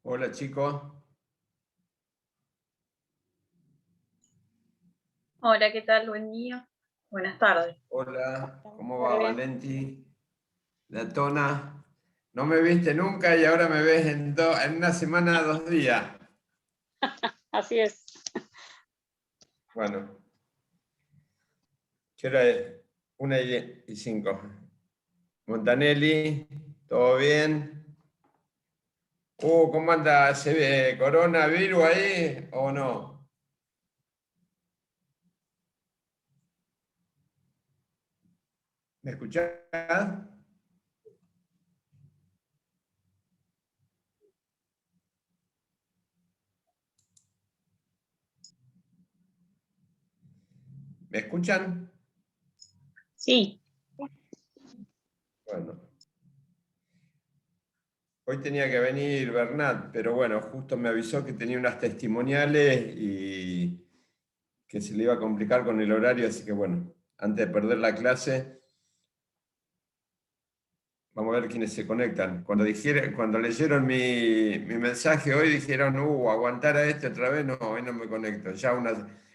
Hola chicos, Hola, ¿qué tal? Buen día. Buenas tardes. hola, ¿cómo va Tarde. Valenti? La Tona, no me viste nunca y ahora me ves en una semana, 2 días. Así es. Bueno, ¿qué hora es? 1:05. Montanelli, ¿todo bien? ¿Cómo anda? ¿Se ve coronavirus ahí o no? ¿Me escuchás? ¿Me escuchan? Sí, Bueno, hoy tenía que venir Bernat, pero bueno, justo me avisó que tenía unas testimoniales y que se le iba a complicar con el horario, así que bueno, antes de perder la clase, vamos a ver quiénes se conectan. Cuando leyeron mi mensaje hoy dijeron, aguantar a este otra vez, no, hoy no me conecto. Ya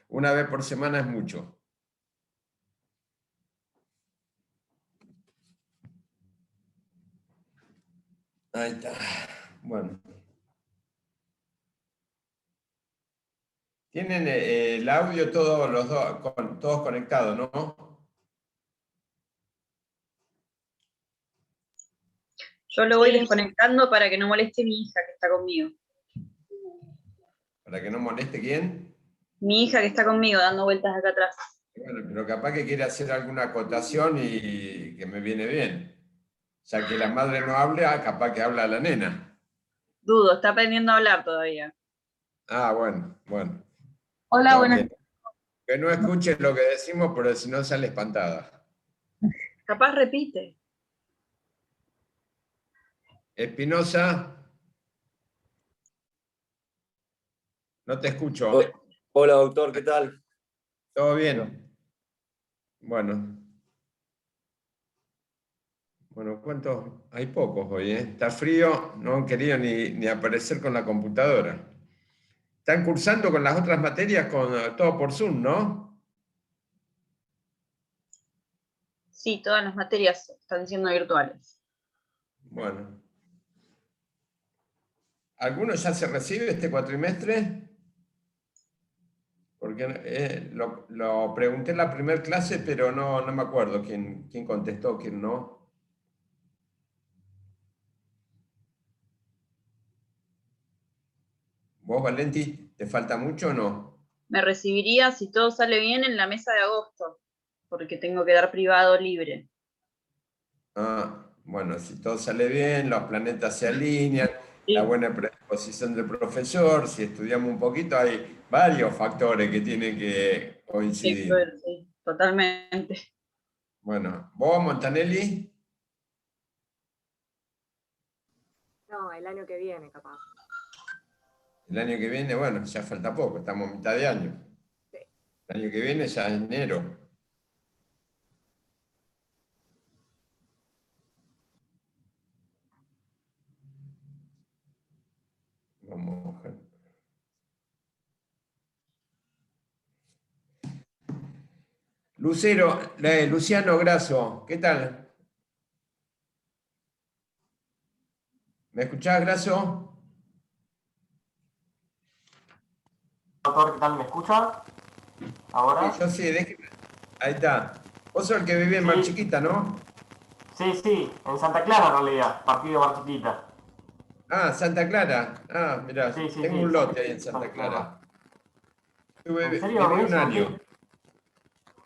una vez por semana es mucho. Ahí está. Bueno. Tienen el audio todos los dos, todos conectados, ¿no? Yo lo voy sí. desconectando para que no moleste mi hija que está conmigo. Para que no moleste quién. Mi hija que está conmigo dando vueltas acá atrás. Bueno, pero capaz que quiere hacer alguna acotación y que me viene bien. Ya que la madre no hable, capaz que habla la nena. Dudo, está aprendiendo a hablar todavía. Ah, bueno. Hola, No, buenas. que no escuche lo que decimos, pero si no sale espantada. Capaz repite. Espinosa, no te Ho- escucho. Hola, doctor, ¿qué tal? ¿Todo bien? Bueno. Bueno, ¿cuántos? Hay pocos hoy, ¿eh? Está frío, no han querido ni aparecer con la computadora. Están cursando con las otras materias con todo por Zoom, ¿no? Sí, todas las materias están siendo virtuales. Bueno. ¿Alguno ya se recibe este cuatrimestre? Porque lo pregunté en la primera clase, pero no me acuerdo quién contestó, quién no. ¿Vos, Valenti, te falta mucho o no? Me recibiría, si todo sale bien, en la mesa de agosto, porque tengo que dar privado libre. Bueno, si todo sale bien, los planetas se alinean, la Sí, buena predisposición del profesor, si estudiamos un poquito, hay varios factores que tienen que coincidir. sí, totalmente. Bueno, vos, Montanelli, No, el año que viene, capaz. el año que viene, bueno, ya falta poco, estamos a mitad de año. Sí. El año que viene ya es enero. Vamos a ver. Luciano Grasso, ¿qué tal? ¿Me escuchás, Grasso? Doctor, ¿qué tal? ¿Me escucha? ¿Ahora? Yo sí, ahí está. Vos sos el que vivís en Mar Sí, Chiquita, ¿no? sí, en Santa Clara en realidad, partido Barchiquita. Ah, Santa Clara. Ah, mirá, tengo un Sí, lote ahí en Santa Santa Clara. Clara. ¿En serio? Viví un Buenísimo. año.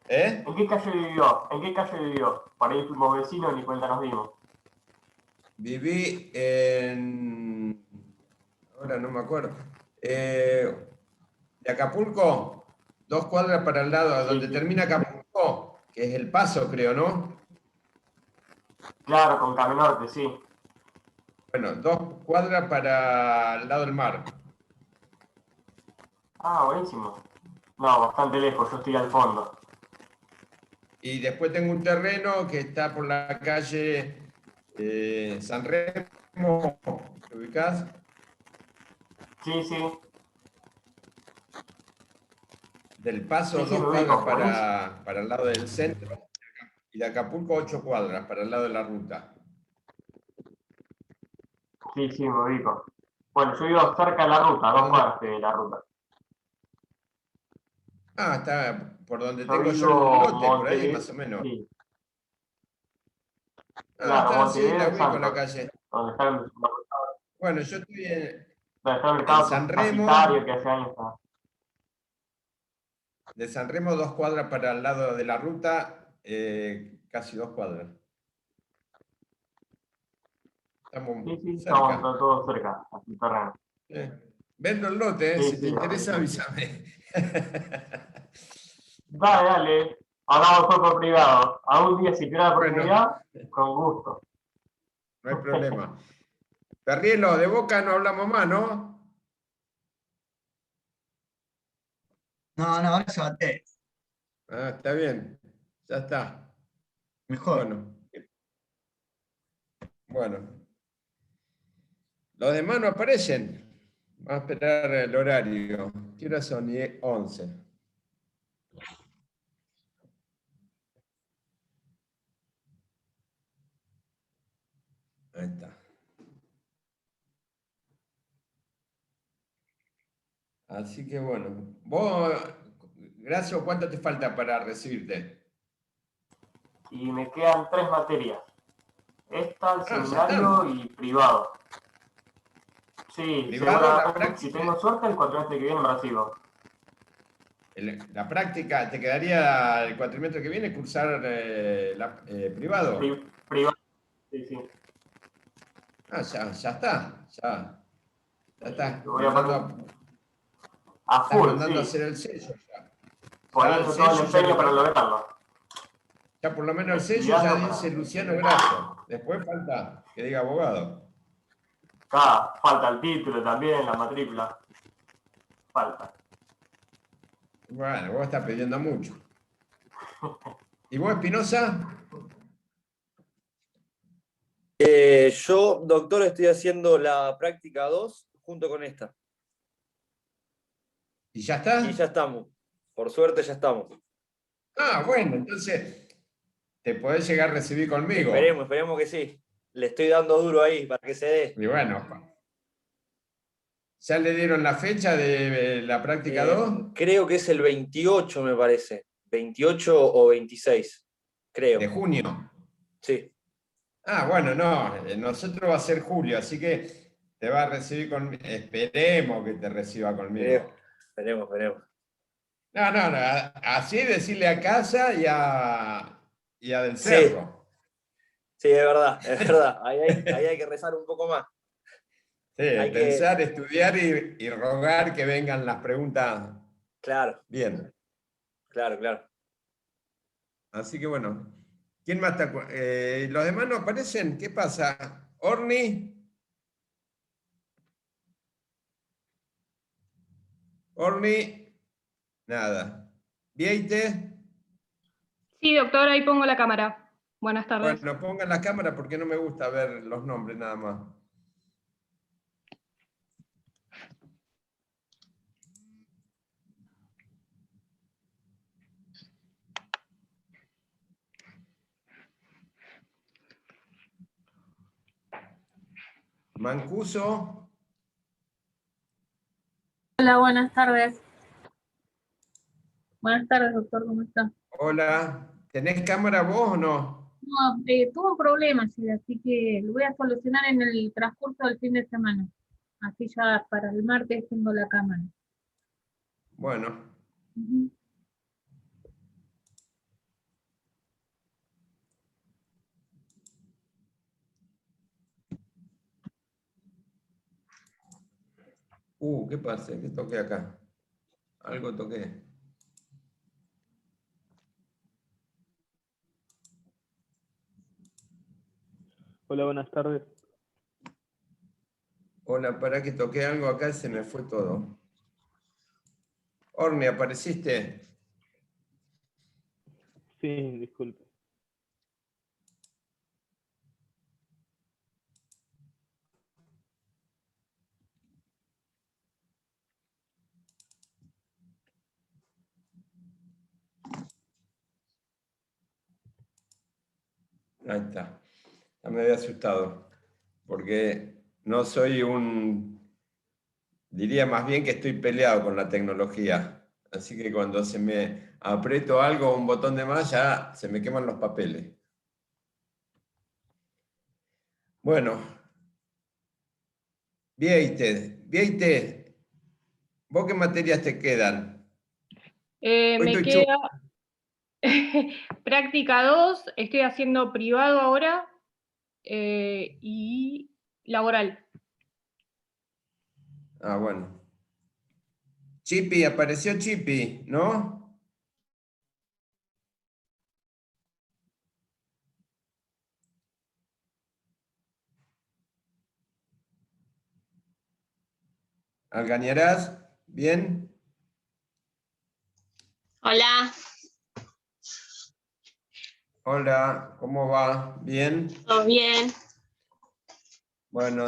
¿Eh? ¿En qué calle vivió? ¿En qué calle vivió? Por ahí fuimos vecinos ni cuenta nos dimos. Viví en... Ahora no me acuerdo. De Acapulco, 2 cuadras para el lado, Sí, donde termina Acapulco, que es El Paso, creo, ¿no? claro, con Caminorte, sí. Bueno, 2 cuadras para el lado del mar. Ah, buenísimo. No, bastante lejos, yo estoy al fondo. Y después tengo un terreno que está por la calle San Remo, ¿te ubicás? Sí, sí. Del Paso, Sí, sí, 2 me cuadras ubico, para el lado del centro. Y de Acapulco, 8 cuadras para el lado de la ruta. Sí, sí, me ubico. Bueno, yo vivo cerca de la ruta, ¿Por 2 dónde? cuadras de la ruta. Ah, está por donde Yo tengo yo el vivo lote, por ahí Montevideo, más o menos. sí, Ah, claro, está, sí, Montevideo la en ubico la Santos, calle. donde está Bueno, yo estoy donde está el en San mercado Sagitario, Remo, que hace años está. de San Remo 2 cuadras para el lado de la ruta, casi 2 cuadras. Sí, Estamos sí, estamos cerca. todos cerca, aquí terreno. Eh, Vendo el lote, Sí, si te sí, interesa, sí. avísame. Dale, dale. Hablamos después por privado. Algún día, si tiene la Bueno, oportunidad, con gusto. no hay problema. Perrielo, de Boca no hablamos más, ¿no? No, no, ahora Sabaté. Ah, está bien, ya está. Mejor. Bueno, bueno. Los demás no aparecen. Vamos a esperar el horario. ¿Qué hora son? 11. Ahí está. Así que bueno. Vos, Gracio, ¿cuánto te falta para recibirte? Y me quedan 3 materias. Esta, el Ah, ya seminario están. y privado. Sí, Privado, la seguramente, si práctica. tengo suerte, el cuatrimestre que viene me recibo. La práctica, ¿te quedaría el cuatrimestre que viene cursar privado? Privado, sí, sí. Ah, ya está. Ya estás Voy a poner a estás full, mandando a sí. hacer el sello ya. Ya el Poniendo todo el sello ya empeño para lograrlo. ya por lo menos el sello ya Estudiando dice para... Luciano Grasso. Después falta que diga abogado. Acá falta el título también, la matrícula. Falta. Bueno, vos estás pidiendo mucho. ¿Y vos, Espinosa? Yo, doctor, estoy haciendo la práctica 2 junto con esta. ¿Y ya Y ya está? estamos. Por suerte ya estamos. Ah, bueno, entonces te podés llegar a recibir conmigo. Esperemos que sí. Le estoy dando duro ahí para que se dé. Y bueno, ¿ya le dieron la fecha de la práctica 2? Creo que es el 28, me parece. 28 o 26, De creo. junio. Sí. Ah, bueno, no, nosotros va a ser julio, así que te va a recibir conmigo. Esperemos que te reciba conmigo. Esperemos. No, así decirle a casa y a Del Sí, Cerro. sí, es verdad, es verdad. Ahí hay que rezar un poco más. Sí, Hay que, pensar, estudiar y rogar que vengan las preguntas claro, bien. claro. Así que bueno, ¿quién más está? ¿Los demás no aparecen? ¿Qué pasa? ¿Orni? ¿Orni? Nada. ¿Vieite? Sí, doctor, ahí pongo la cámara. Buenas tardes. Bueno, pongan la cámara porque no me gusta ver los nombres nada más. Mancuso. Hola, buenas tardes. Buenas tardes, doctor, ¿cómo está? Hola. ¿Tenés cámara vos o no? No, tuve un problema, sí, así que lo voy a solucionar en el transcurso del fin de semana. Así ya para el martes tengo la cámara. Bueno. Ujú. ¿Qué pasa? ¿Qué toqué acá? Algo toqué. Hola, buenas tardes. Hola, para que toqué algo acá y se me fue todo. Orni, ¿apareciste? Sí, disculpe. Ahí está. Ya me había asustado. Porque no soy diría más bien que estoy peleado con la tecnología. Así que cuando se me aprieto algo, un botón de más, ya se me queman los papeles. Bueno, Vieite, ¿vos qué materias te quedan? Hoy Me estoy queda práctica 2, estoy haciendo privado ahora y laboral. Ah, bueno. Chipi, apareció Chipi, ¿no? Algañarás, ¿bien? Hola, Hola, ¿cómo va? ¿Bien? ¿todo bien? Bueno.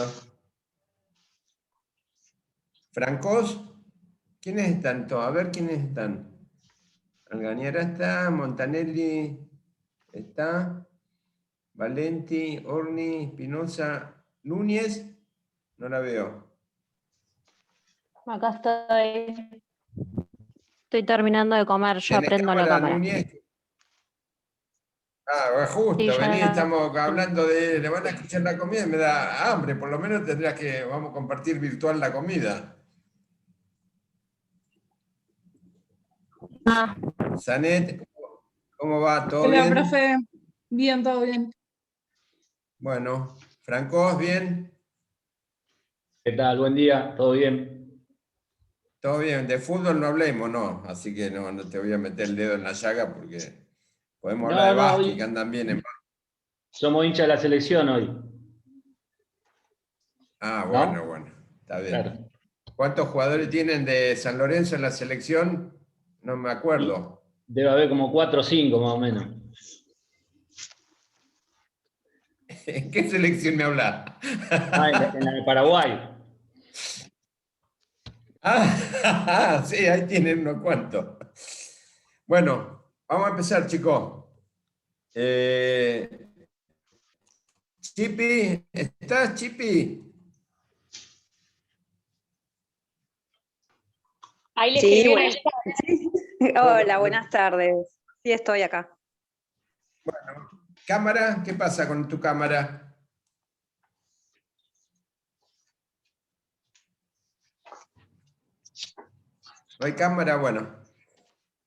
¿Francos? ¿Quiénes están todos? A ver quiénes están. Algañara está, Montanelli está, Valenti, Orni, Espinosa, Núñez, no la veo. Acá estoy. Estoy terminando de comer, ya ¿Tenés prendo la cámara. Núñez? Ah, justo, Sí, vení, ya. estamos hablando de, le van a escuchar la comida y me da hambre, por lo menos tendrás que, vamos a compartir virtual la comida. Ah, Sanet, ¿cómo va? ¿Todo Hola, bien? profe. Bien, todo bien. Bueno, Francos, ¿bien? ¿Qué tal? Buen día, ¿todo bien? Todo bien, de fútbol no hablemos, no, así que no te voy a meter el dedo en la llaga porque podemos hablar de No, básquet, que hoy andan bien en básquet. somos hinchas de la selección hoy, Ah, ¿no? bueno, está Claro. bien. ¿Cuántos jugadores tienen de San Lorenzo en la selección? No me Y acuerdo. debe haber como 4 o 5 más o menos. ¿En qué selección me hablas? Ah, en la de Paraguay. Ah, sí, ahí tienen unos cuantos. Bueno, vamos a empezar, chicos. Chipi, ¿estás, Chipi? Ahí le Sí, escribí en el buenas tardes. Hola, buenas tardes. Sí, estoy acá. Bueno, cámara, ¿qué pasa con tu cámara? ¿No hay cámara?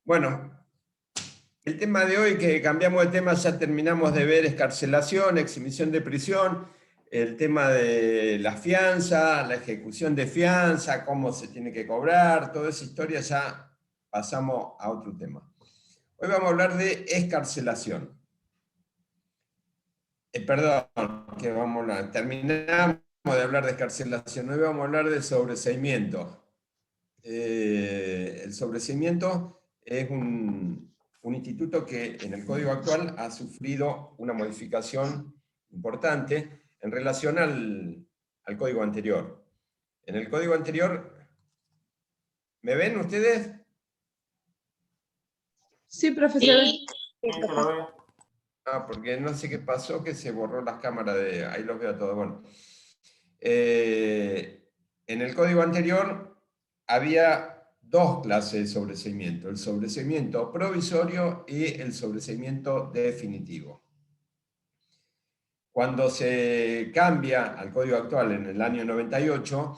Bueno, el tema de hoy, que cambiamos de tema, ya terminamos de ver excarcelación, exhibición de prisión, el tema de la fianza, la ejecución de fianza, cómo se tiene que cobrar, toda esa historia ya pasamos a otro tema. Hoy vamos a hablar de excarcelación. Perdón, que vamos a hablar. Terminamos de hablar de excarcelación, hoy vamos a hablar de sobreseimiento. El sobreseimiento es un instituto que en el código actual ha sufrido una modificación importante en relación al código anterior. En el código anterior, ¿me ven ustedes? Sí, profesor. sí, Sí, se lo ve. Ah, porque no sé qué pasó, que se borró las cámaras de... Ahí los veo a todos. Bueno. En el código anterior había dos clases de sobreseimiento, el sobreseimiento provisorio y el sobreseimiento definitivo. Cuando se cambia al código actual en el año 98,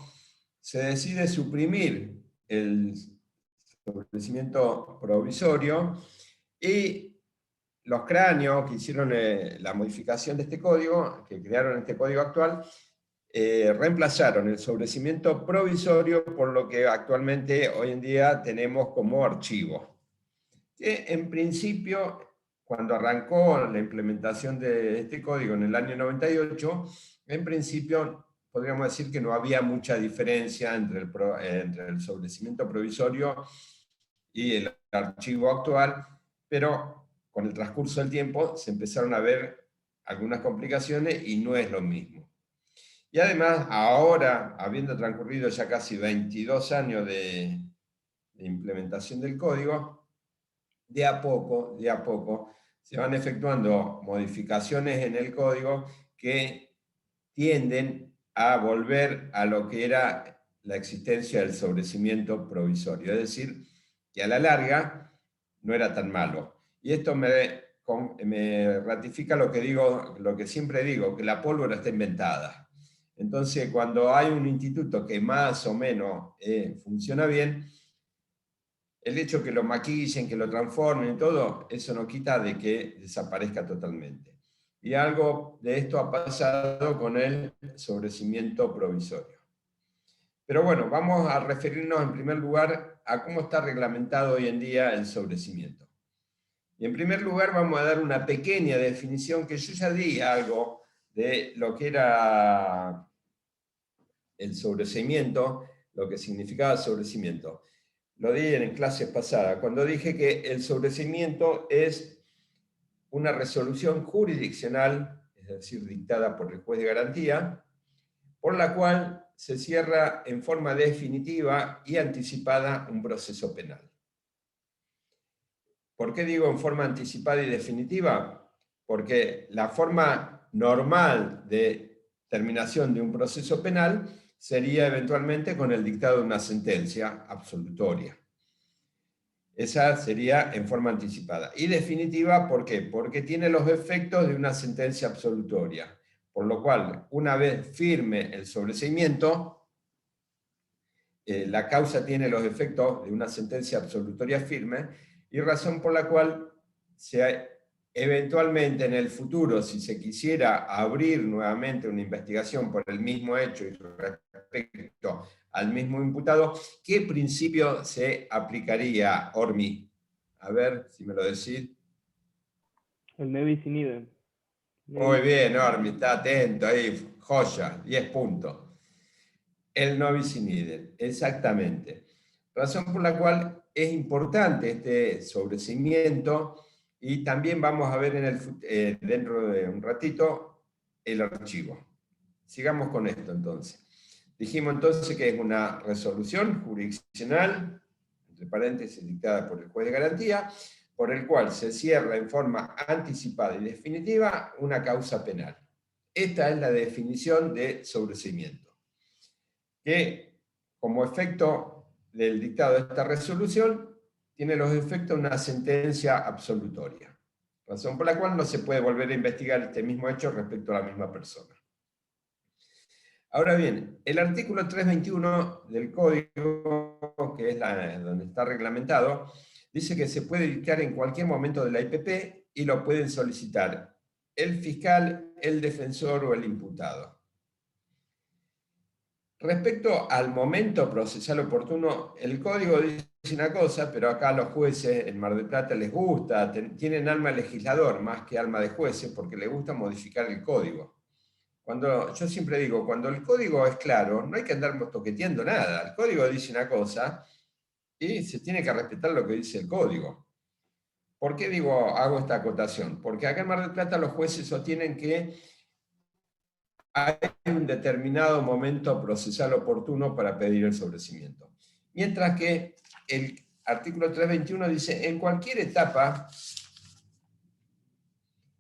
se decide suprimir el sobreseimiento provisorio y los cráneos que hicieron la modificación de este código, que crearon este código actual, reemplazaron el sobreseimiento provisorio por lo que actualmente hoy en día tenemos como archivo. En principio, cuando arrancó la implementación de este código en el año 98, en principio podríamos decir que no había mucha diferencia entre el sobreseimiento provisorio y el archivo actual, pero con el transcurso del tiempo se empezaron a ver algunas complicaciones y no es lo mismo. Y además, ahora, habiendo transcurrido ya casi 22 años de implementación del código, de a poco se van efectuando modificaciones en el código que tienden a volver a lo que era la existencia del sobrecimiento provisorio. Es decir, que a la larga no era tan malo. Y esto me ratifica lo que siempre digo, que la pólvora está inventada. Entonces, cuando hay un instituto que más o menos funciona bien, el hecho que lo maquillen, que lo transformen y todo, eso no quita de que desaparezca totalmente. Y algo de esto ha pasado con el sobrecimiento provisorio. Pero bueno, vamos a referirnos en primer lugar a cómo está reglamentado hoy en día el sobrecimiento. Y en primer lugar vamos a dar una pequeña definición, que yo ya di algo de lo que era el sobrecimiento, lo que significaba sobrecimiento. Lo di en clases pasadas, cuando dije que el sobrecimiento es una resolución jurisdiccional, es decir, dictada por el juez de garantía, por la cual se cierra en forma definitiva y anticipada un proceso penal. ¿Por qué digo en forma anticipada y definitiva? Porque la forma normal de terminación de un proceso penal sería eventualmente con el dictado de una sentencia absolutoria. Esa sería en forma anticipada. Y definitiva, ¿por qué? Porque tiene los efectos de una sentencia absolutoria. Por lo cual, una vez firme el sobreseimiento, la causa tiene los efectos de una sentencia absolutoria firme, y razón por la cual eventualmente en el futuro, si se quisiera abrir nuevamente una investigación por el mismo hecho y respecto al mismo imputado, ¿qué principio se aplicaría, Ormi? A ver si me lo decís. El ne bis in idem. Muy bien, Ormi, está atento ahí, joya, 10 puntos. El no bis in idem, exactamente. Razón por la cual es importante este sobreseimiento, y también vamos a ver dentro de un ratito el archivo. Sigamos con esto entonces. Dijimos entonces que es una resolución jurisdiccional, entre paréntesis, dictada por el juez de garantía, por el cual se cierra en forma anticipada y definitiva una causa penal. Esta es la definición de sobreseimiento, que como efecto del dictado de esta resolución tiene los efectos de una sentencia absolutoria, razón por la cual no se puede volver a investigar este mismo hecho respecto a la misma persona. Ahora bien, el artículo 321 del Código, que es donde está reglamentado, dice que se puede dictar en cualquier momento de la IPP y lo pueden solicitar el fiscal, el defensor o el imputado. Respecto al momento procesal oportuno, el Código dice una cosa, pero acá a los jueces en Mar del Plata les gusta, tienen alma legislador más que alma de jueces, porque les gusta modificar el Código. Yo siempre digo, cuando el Código es claro, no hay que andar toqueteando nada. El Código dice una cosa y se tiene que respetar lo que dice el Código. ¿Por qué hago esta acotación? Porque acá en Mar del Plata los jueces sostienen que hay un determinado momento procesal oportuno para pedir el sobrecimiento. Mientras que el artículo 321 dice, en cualquier etapa,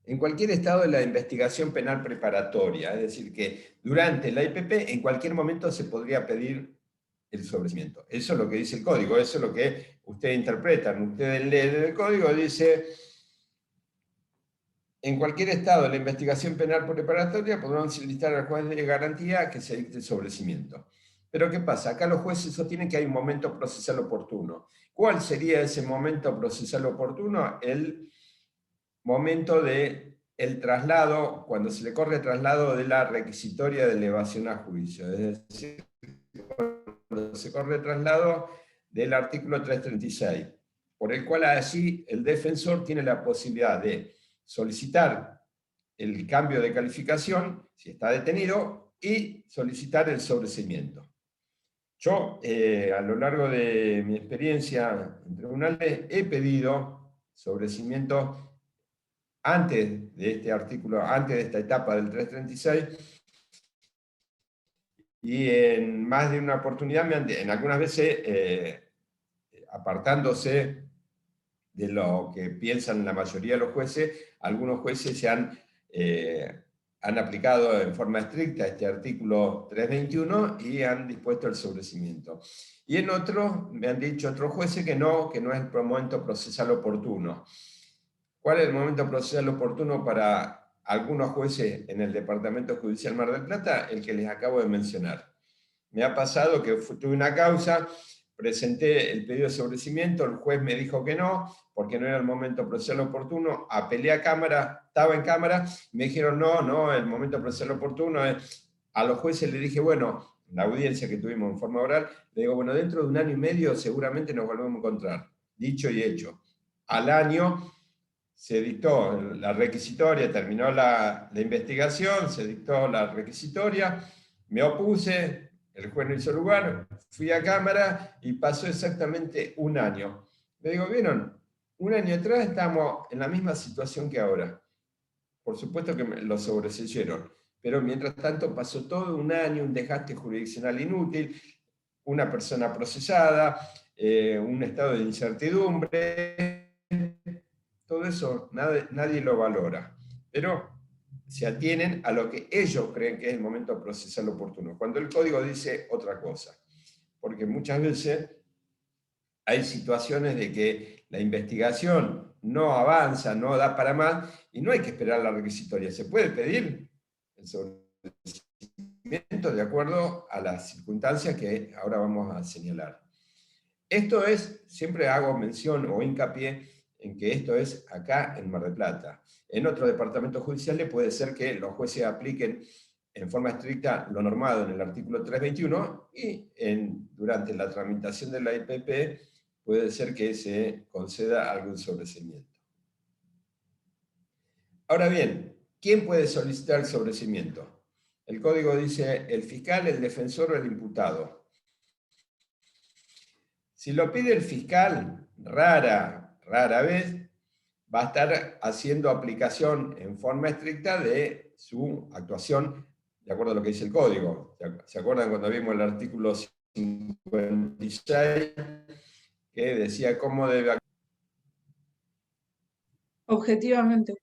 en cualquier estado de la investigación penal preparatoria, es decir, que durante la IPP en cualquier momento se podría pedir el sobrecimiento. Eso es lo que dice el Código, eso es lo que ustedes interpretan. Ustedes leen el Código, dice, en cualquier estado de la investigación penal preparatoria podrán solicitar al juez de garantía que se dicte el sobrecimiento. Pero ¿qué pasa? Acá los jueces sostienen que hay un momento procesal oportuno. ¿Cuál sería ese momento procesal oportuno? El momento del traslado, cuando se le corre el traslado de la requisitoria de elevación a juicio. Es decir, cuando se corre el traslado del artículo 336, por el cual así el defensor tiene la posibilidad de solicitar el cambio de calificación, si está detenido, y solicitar el sobreseimiento. Yo, a lo largo de mi experiencia en tribunales, he pedido sobreseimiento antes de este artículo, antes de esta etapa del 336, y en más de una oportunidad, en algunas veces apartándose de lo que piensan la mayoría de los jueces, algunos jueces se han aplicado en forma estricta este artículo 321 y han dispuesto el sobreseimiento. Y en otros, me han dicho otros jueces que no es el momento procesal oportuno. ¿Cuál es el momento procesal oportuno para algunos jueces en el Departamento Judicial Mar del Plata? El que les acabo de mencionar. Me ha pasado que tuve una causa, presenté el pedido de sobreseimiento, el juez me dijo que no, porque no era el momento procesal oportuno, apelé a cámara, estaba en cámara, me dijeron no, el momento procesal oportuno es... A los jueces les dije, bueno, la audiencia que tuvimos en forma oral, le digo, bueno, dentro de 1 año y medio seguramente nos volvemos a encontrar. Dicho y hecho. Al año se dictó la requisitoria, terminó la investigación, se dictó la requisitoria, me opuse, el juez no hizo lugar, fui a cámara y pasó exactamente 1 año. Le digo, ¿vieron? 1 año atrás estamos en la misma situación que ahora. Por supuesto que lo sobreseyeron, pero mientras tanto pasó todo 1 año, un desgaste jurisdiccional inútil, una persona procesada, un estado de incertidumbre, todo eso nadie lo valora, pero se atienen a lo que ellos creen que es el momento procesal oportuno, cuando el código dice otra cosa, porque muchas veces hay situaciones de que la investigación no avanza, no da para más, y no hay que esperar la requisitoria, se puede pedir el sobreseimiento de acuerdo a las circunstancias que ahora vamos a señalar. Esto es, siempre hago mención o hincapié en que esto es acá en Mar del Plata. En otros departamentos judiciales puede ser que los jueces apliquen en forma estricta lo normado en el artículo 321 y durante la tramitación de la IPP puede ser que se conceda algún sobreseimiento. Ahora bien, ¿quién puede solicitar el sobreseimiento? El código dice el fiscal, el defensor o el imputado. Si lo pide el fiscal, rara vez va a estar haciendo aplicación en forma estricta de su actuación de acuerdo a lo que dice el código. ¿Se acuerdan cuando vimos el artículo 56 que decía cómo debe actuar? Objetivamente.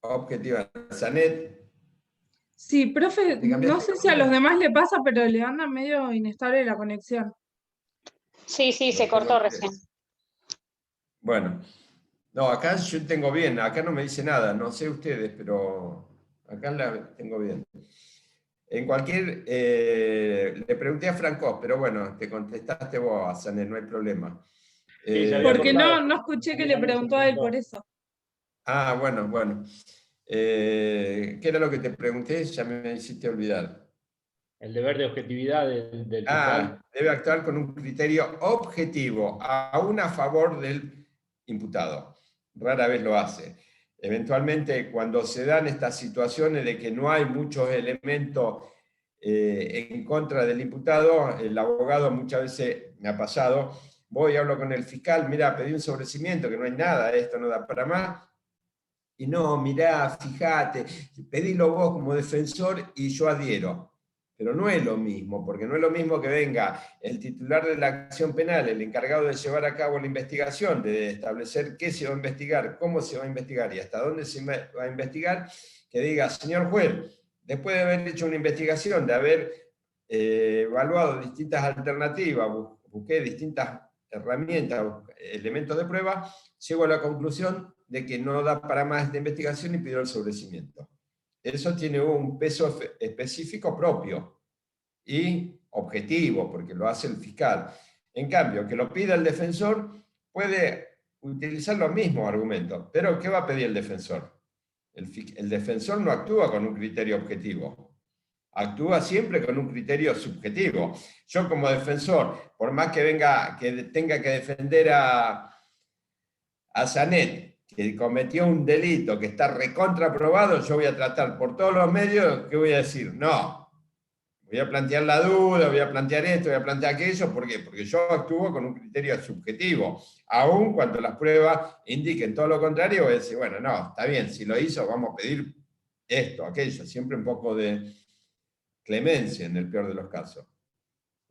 Objetivamente. Sanet. Sí, profe, no sé si a los demás le pasa, pero le anda medio inestable la conexión. Sí, se cortó recién. Bueno, no, acá yo tengo bien, acá no me dice nada, no sé ustedes, pero acá la tengo bien. En cualquier, le pregunté a Franco, pero bueno, te contestaste vos, Sanet, no hay problema. Porque no escuché que le preguntó a él por eso. Ah, bueno. ¿Qué era lo que te pregunté? Ya me hiciste olvidar. El deber de objetividad del fiscal. Debe actuar con un criterio objetivo, aún a favor del imputado. Rara vez lo hace. Eventualmente, cuando se dan estas situaciones de que no hay muchos elementos en contra del imputado, el abogado muchas veces me ha pasado, voy y hablo con el fiscal, mira, pedí un sobreseimiento, que no hay nada, esto no da para más, y no, mirá, fíjate, pedilo vos como defensor y yo adhiero. Pero no es lo mismo, porque no es lo mismo que venga el titular de la acción penal, el encargado de llevar a cabo la investigación, de establecer qué se va a investigar, cómo se va a investigar y hasta dónde se va a investigar, que diga, señor juez, después de haber hecho una investigación, de haber evaluado distintas alternativas, busqué distintas herramientas, elementos de prueba, llego a la conclusión de que no da para más de investigación y pido el sobreseimiento. Eso tiene un peso específico propio y objetivo, porque lo hace el fiscal. En cambio, que lo pida el defensor, puede utilizar los mismos argumentos, pero ¿qué va a pedir el defensor? El defensor no actúa con un criterio objetivo, actúa siempre con un criterio subjetivo. Yo como defensor, por más que tenga que defender a Sanet, que cometió un delito que está recontraprobado, yo voy a tratar por todos los medios, ¿qué voy a decir? No, voy a plantear la duda, voy a plantear esto, voy a plantear aquello, ¿por qué? Porque yo actúo con un criterio subjetivo, aun cuando las pruebas indiquen todo lo contrario, voy a decir, bueno, no, está bien, si lo hizo, vamos a pedir esto, aquello, siempre un poco de clemencia en el peor de los casos.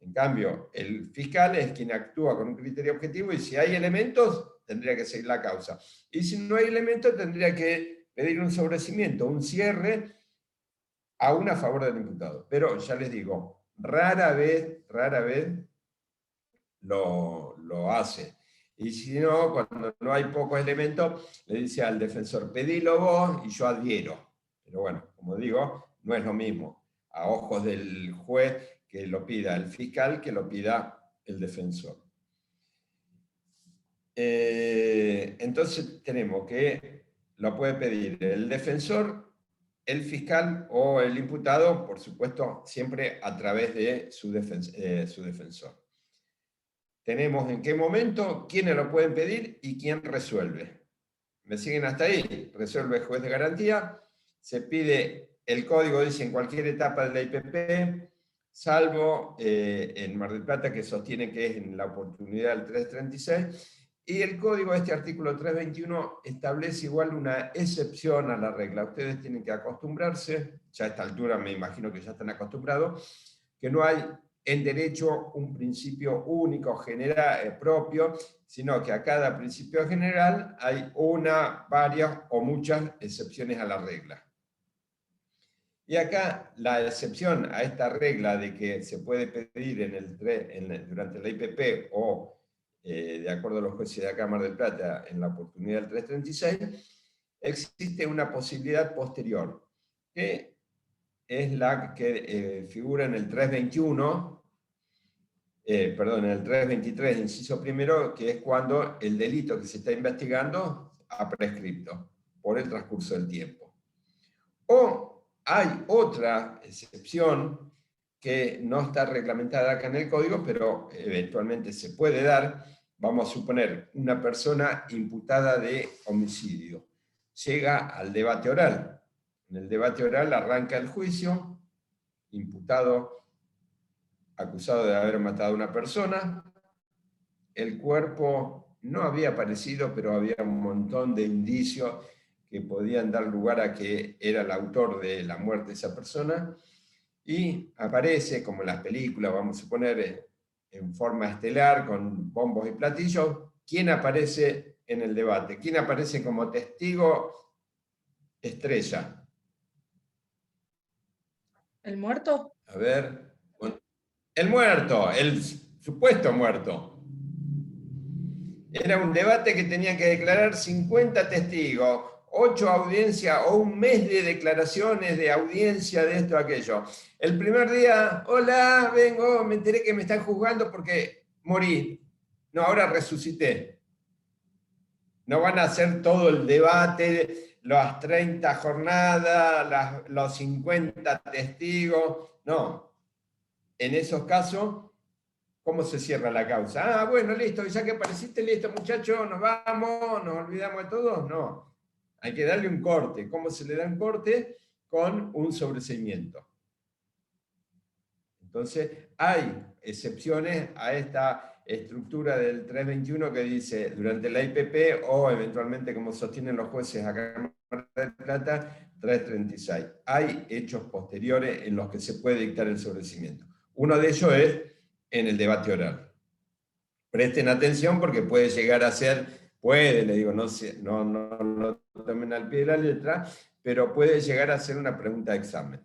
En cambio, el fiscal es quien actúa con un criterio objetivo y si hay elementos, tendría que seguir la causa. Y si no hay elementos, tendría que pedir un sobreseimiento, un cierre, aún a favor del imputado. Pero ya les digo, rara vez lo hace. Y si no, cuando no hay pocos elementos, le dice al defensor, pedilo vos y yo adhiero. Pero bueno, como digo, no es lo mismo a ojos del juez que lo pida el fiscal que lo pida el defensor. Entonces tenemos que lo puede pedir el defensor, el fiscal o el imputado, por supuesto, siempre a través de su defensor. Tenemos en qué momento, quiénes lo pueden pedir y quién resuelve. ¿Me siguen hasta ahí? Resuelve el juez de garantía, se pide, el código dice en cualquier etapa de la IPP, salvo en Mar del Plata, que sostiene que es en la oportunidad del 336, y el código, este artículo 321, establece igual una excepción a la regla. Ustedes tienen que acostumbrarse, ya a esta altura me imagino que ya están acostumbrados, que no hay en derecho un principio único, general, propio, sino que a cada principio general hay una, varias o muchas excepciones a la regla. Y acá la excepción a esta regla de que se puede pedir durante la IPP o de acuerdo a los jueces de acá Mar del Plata en la oportunidad del 336, existe una posibilidad posterior, que es la que figura en el 321, perdón, en el 323, inciso primero, que es cuando el delito que se está investigando ha prescripto por el transcurso del tiempo. O hay otra excepción que no está reglamentada acá en el código, pero eventualmente se puede dar. Vamos a suponer una persona imputada de homicidio. Llega al debate oral. En el debate oral arranca el juicio, imputado, acusado de haber matado a una persona. El cuerpo no había aparecido, pero había un montón de indicios que podían dar lugar a que era el autor de la muerte de esa persona. Y aparece, como en las películas, vamos a suponer, en forma estelar, con bombos y platillos. ¿Quién aparece en el debate? ¿Quién aparece como testigo estrella? ¿El muerto? A ver. El muerto, el supuesto muerto. Era un debate que tenían que declarar 50 testigos, 8 audiencias o un mes de declaraciones de audiencia de esto, aquello. El primer día, hola, vengo, me enteré que me están juzgando porque morí. No, ahora resucité. No van a hacer todo el debate, las 30 jornadas, los 50 testigos. No. En esos casos, ¿cómo se cierra la causa? Ah, bueno, listo, ya que apareciste, listo, muchachos, nos vamos, nos olvidamos de todos. No. Hay que darle un corte. ¿Cómo se le da un corte? Con un sobreseimiento. Entonces, hay excepciones a esta estructura del 321 que dice, durante la IPP o eventualmente, como sostienen los jueces acá en Mar del Plata, 336. Hay hechos posteriores en los que se puede dictar el sobreseimiento. Uno de ellos es en el debate oral. Presten atención porque puede llegar a ser... Puede, le digo, no lo tomen al pie de la letra, pero puede llegar a ser una pregunta de examen.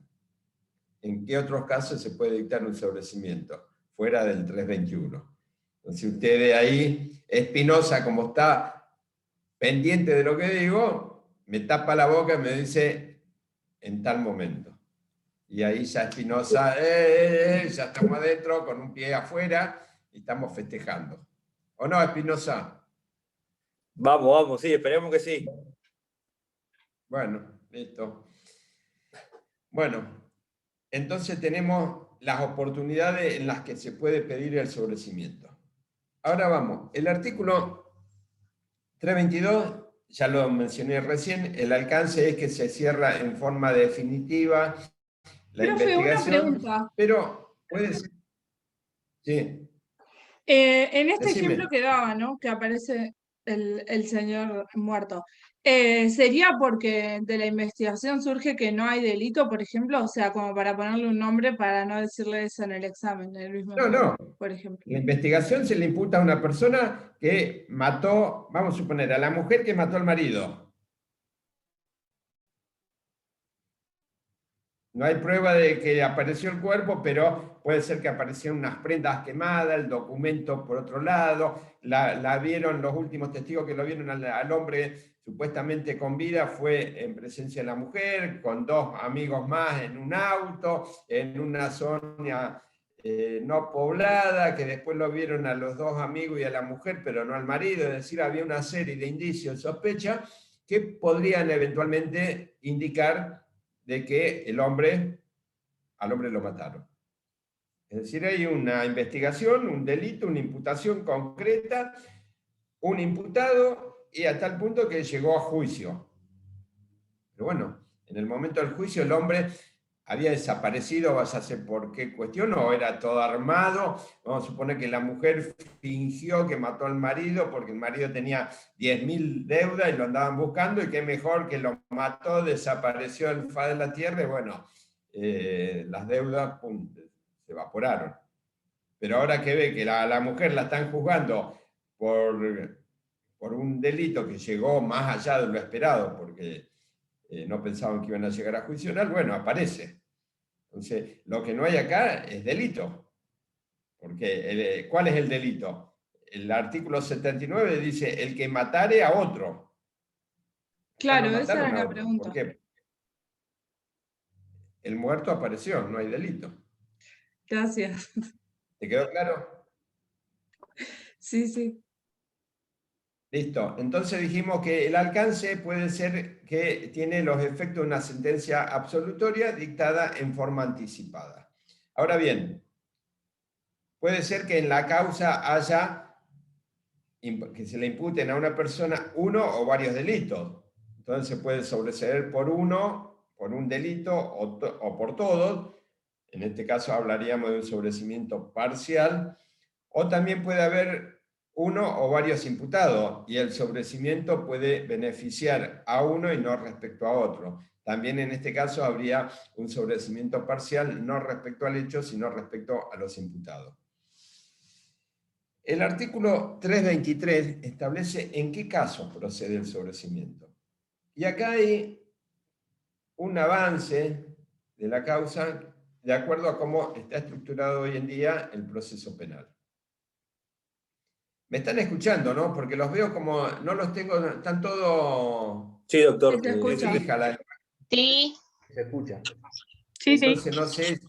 ¿En qué otros casos se puede dictar un sobreseimiento? Fuera del 321. Entonces usted ve ahí, Espinosa, como está pendiente de lo que digo, me tapa la boca y me dice, en tal momento. Y ahí ya Espinosa, ya estamos adentro, con un pie afuera, y estamos festejando. ¿O no, Espinosa? Vamos, sí, esperemos que sí. Bueno, listo. Bueno, entonces tenemos las oportunidades en las que se puede pedir el sobreseimiento. Ahora vamos, el artículo 322, ya lo mencioné recién, el alcance es que se cierra en forma definitiva la investigación. Una pregunta. Pero puede ser... Sí. En este Decime. ejemplo que daba, ¿no? Que aparece el señor muerto. Sería porque de la investigación surge que no hay delito, por ejemplo, o sea, como para ponerle un nombre para no decirle eso en el examen, en el mismo No, no. por ejemplo. La investigación se le imputa a una persona que mató, vamos a suponer, a la mujer que mató al marido. No hay prueba de que apareció el cuerpo, pero puede ser que aparecieron unas prendas quemadas, el documento por otro lado, la vieron, los últimos testigos que lo vieron al hombre supuestamente con vida fue en presencia de la mujer, con 2 amigos más en un auto, en una zona no poblada, que después lo vieron a los 2 amigos y a la mujer, pero no al marido, es decir, había una serie de indicios, sospecha, que podrían eventualmente indicar de que al hombre lo mataron. Es decir, hay una investigación, un delito, una imputación concreta, un imputado, y a tal punto que llegó a juicio. Pero bueno, en el momento del juicio el hombre había desaparecido, vas a hacer por qué cuestión, o era todo armado. Vamos a suponer que la mujer fingió que mató al marido porque el marido tenía 10.000 deudas y lo andaban buscando, y qué mejor que lo mató, desapareció del faz de la tierra, y bueno, las deudas pum, se evaporaron. Pero ahora que ve que la mujer la están juzgando por un delito que llegó más allá de lo esperado, porque no pensaban que iban a llegar a juicio oral, bueno, aparece. Entonces, lo que no hay acá es delito. Porque, ¿cuál es el delito? El artículo 79 dice, el que matare a otro. Claro, No esa mataron era a la otro. pregunta. ¿Por qué? El muerto apareció, no hay delito. Gracias. ¿Te quedó claro? Sí, sí. Listo. Entonces dijimos que el alcance puede ser que tiene los efectos de una sentencia absolutoria dictada en forma anticipada. Ahora bien, puede ser que en la causa haya, que se le imputen a una persona uno o varios delitos. Entonces se puede sobreseer por uno, por un delito o por todos. En este caso hablaríamos de un sobreseimiento parcial. O también puede haber uno o varios imputados, y el sobreseimiento puede beneficiar a uno y no respecto a otro. También en este caso habría un sobreseimiento parcial, no respecto al hecho, sino respecto a los imputados. El artículo 323 establece en qué casos procede el sobreseimiento. Y acá hay un avance de la causa de acuerdo a cómo está estructurado hoy en día el proceso penal. Me están escuchando, ¿no? Porque los veo como, no los tengo, están todos... Sí, doctor. Se escucha. Sí. Se escucha. Sí, sí. Entonces no sé,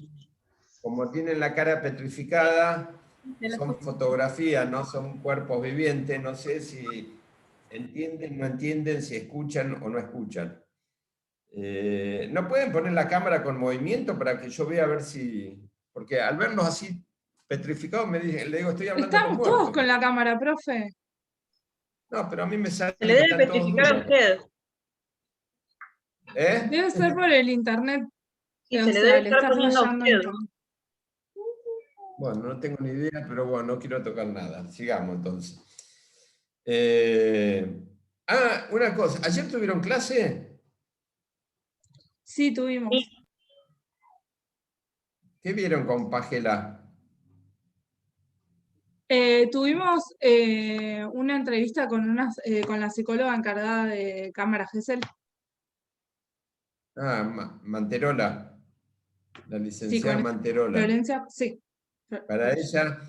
como tienen la cara petrificada, son fotografías, no son cuerpos vivientes, no sé si entienden, no entienden, si escuchan o no escuchan. ¿No pueden poner la cámara con movimiento para que yo vea a ver si... Porque al verlos así petrificados le digo, estoy hablando Estamos con todos muertos. con la cámara, profe. No, pero a mí me sale Se le que debe están todos petrificar a duros. usted. ¿Eh? Debe ser por el internet. Sí, O se le sea, debe le estar está poniendo a fallando usted. internet. Bueno, no tengo ni idea, pero bueno, no quiero tocar nada. Sigamos entonces. Una cosa, ¿ayer tuvieron clase? Sí, tuvimos. ¿Qué vieron con Pagela? Tuvimos una entrevista con la psicóloga encargada de Cámara Gesell. Manterola, la Sí, licenciada con Manterola. Florencia, sí. Para ella,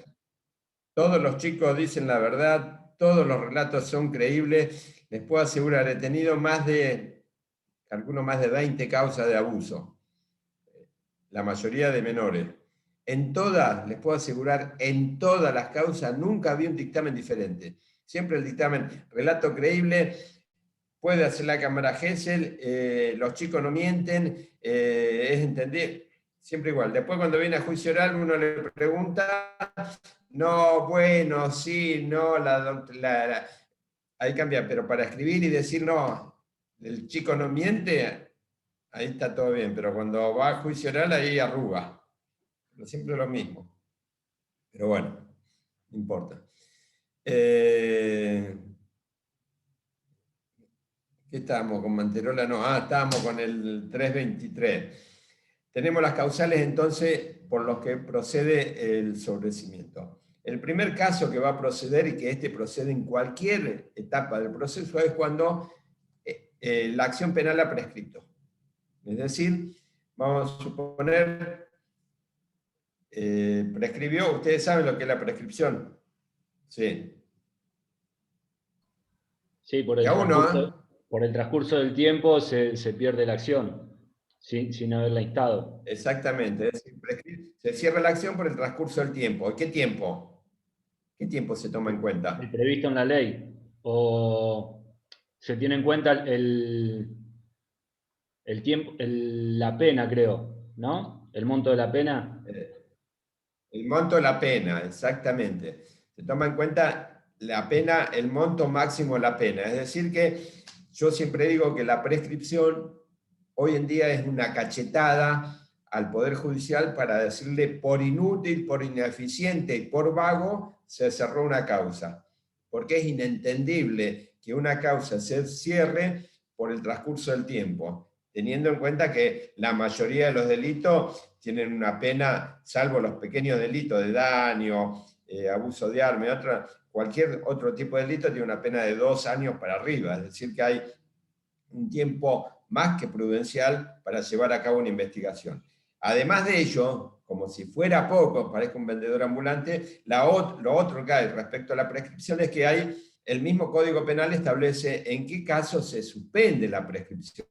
todos los chicos dicen la verdad, todos los relatos son creíbles. Les puedo asegurar, he tenido calculo más de 20 causas de abuso, la mayoría de menores. En todas, les puedo asegurar, en todas las causas nunca había un dictamen diferente. Siempre el dictamen, relato creíble, puede hacer la Cámara Gesell, los chicos no mienten, es entender, siempre igual. Después cuando viene a juicio oral uno le pregunta, no, bueno, sí, no, ahí cambia, pero para escribir y decir no, el chico no miente, ahí está todo bien, pero cuando va a juicio oral ahí arruga. Pero siempre lo mismo. Pero bueno, no importa. ¿Qué estábamos con Manterola? No, estábamos con el 323. Tenemos las causales entonces por los que procede el sobrecimiento. El primer caso que va a proceder, y que este procede en cualquier etapa del proceso, es cuando la acción penal ha prescrito. Es decir, vamos a suponer, prescribió, ustedes saben lo que es la prescripción. Sí. Sí, por el transcurso del tiempo se pierde la acción, sin haberla instado. Exactamente, es decir, se cierra la acción por el transcurso del tiempo. ¿Qué tiempo? ¿Qué tiempo se toma en cuenta? ¿Es previsto en la ley? ¿O se tiene en cuenta el tiempo, la pena, creo, ¿no? El monto de la pena. El monto de la pena, exactamente. Se toma en cuenta la pena, el monto máximo de la pena. Es decir que yo siempre digo que la prescripción hoy en día es una cachetada al Poder Judicial para decirle por inútil, por ineficiente y por vago se cerró una causa. Porque es inentendible que una causa se cierre por el transcurso del tiempo, teniendo en cuenta que la mayoría de los delitos tienen una pena, salvo los pequeños delitos de daño, abuso de arma y cualquier otro tipo de delito tiene una pena de 2 años para arriba. Es decir, que hay un tiempo más que prudencial para llevar a cabo una investigación. Además de ello, como si fuera poco, parezca un vendedor ambulante, lo otro que hay respecto a la prescripción es que el mismo Código Penal establece en qué caso se suspende la prescripción.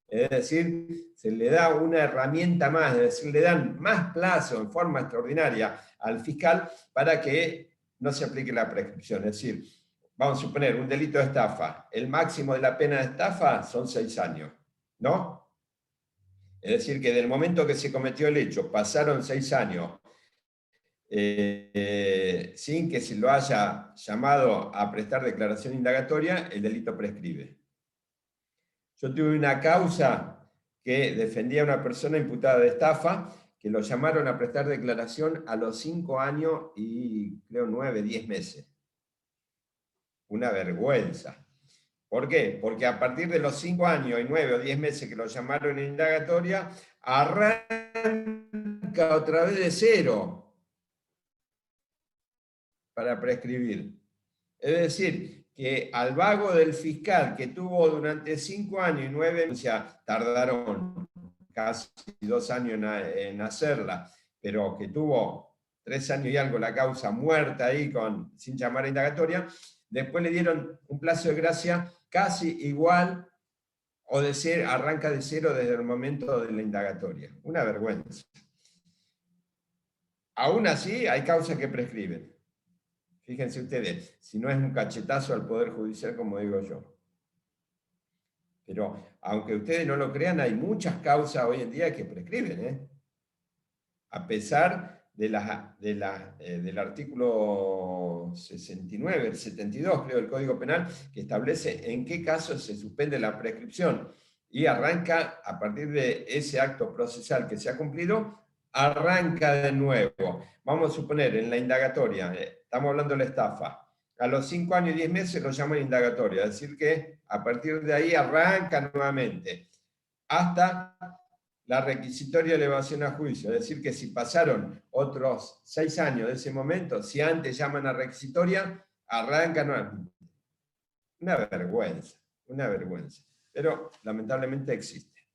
Es decir, se le da una herramienta más, es decir, le dan más plazo en forma extraordinaria al fiscal para que no se aplique la prescripción. Es decir, vamos a suponer un delito de estafa, el máximo de la pena de estafa son 6 años, ¿no? Es decir, que del momento que se cometió el hecho, pasaron 6 años, sin que se lo haya llamado a prestar declaración indagatoria, el delito prescribe. Yo tuve una causa que defendía a una persona imputada de estafa, que lo llamaron a prestar declaración a los 5 años y creo 9, 10 meses. Una vergüenza. ¿Por qué? Porque a partir de los 5 años y 9 o 10 meses que lo llamaron en indagatoria, arranca otra vez de cero para prescribir. Es decir, que al vago del fiscal que tuvo durante 5 años y 9 meses, tardaron casi 2 años en hacerla, pero que tuvo 3 años y algo la causa muerta ahí sin llamar a indagatoria, después le dieron un plazo de gracia casi igual, o arranca de cero desde el momento de la indagatoria. Una vergüenza. Aún así, hay causas que prescriben. Fíjense ustedes, si no es un cachetazo al Poder Judicial, como digo yo. Pero, aunque ustedes no lo crean, hay muchas causas hoy en día que prescriben, a pesar del artículo 69, el 72, creo, del Código Penal, que establece en qué casos se suspende la prescripción y arranca, a partir de ese acto procesal que se ha cumplido, arranca de nuevo. Vamos a suponer, en la indagatoria, estamos hablando de la estafa, a los 5 años y 10 meses lo llaman indagatoria, es decir que a partir de ahí arranca nuevamente, hasta la requisitoria de elevación a juicio, es decir que si pasaron otros 6 años de ese momento, si antes llaman a requisitoria, arranca nuevamente. Una vergüenza, pero lamentablemente existe.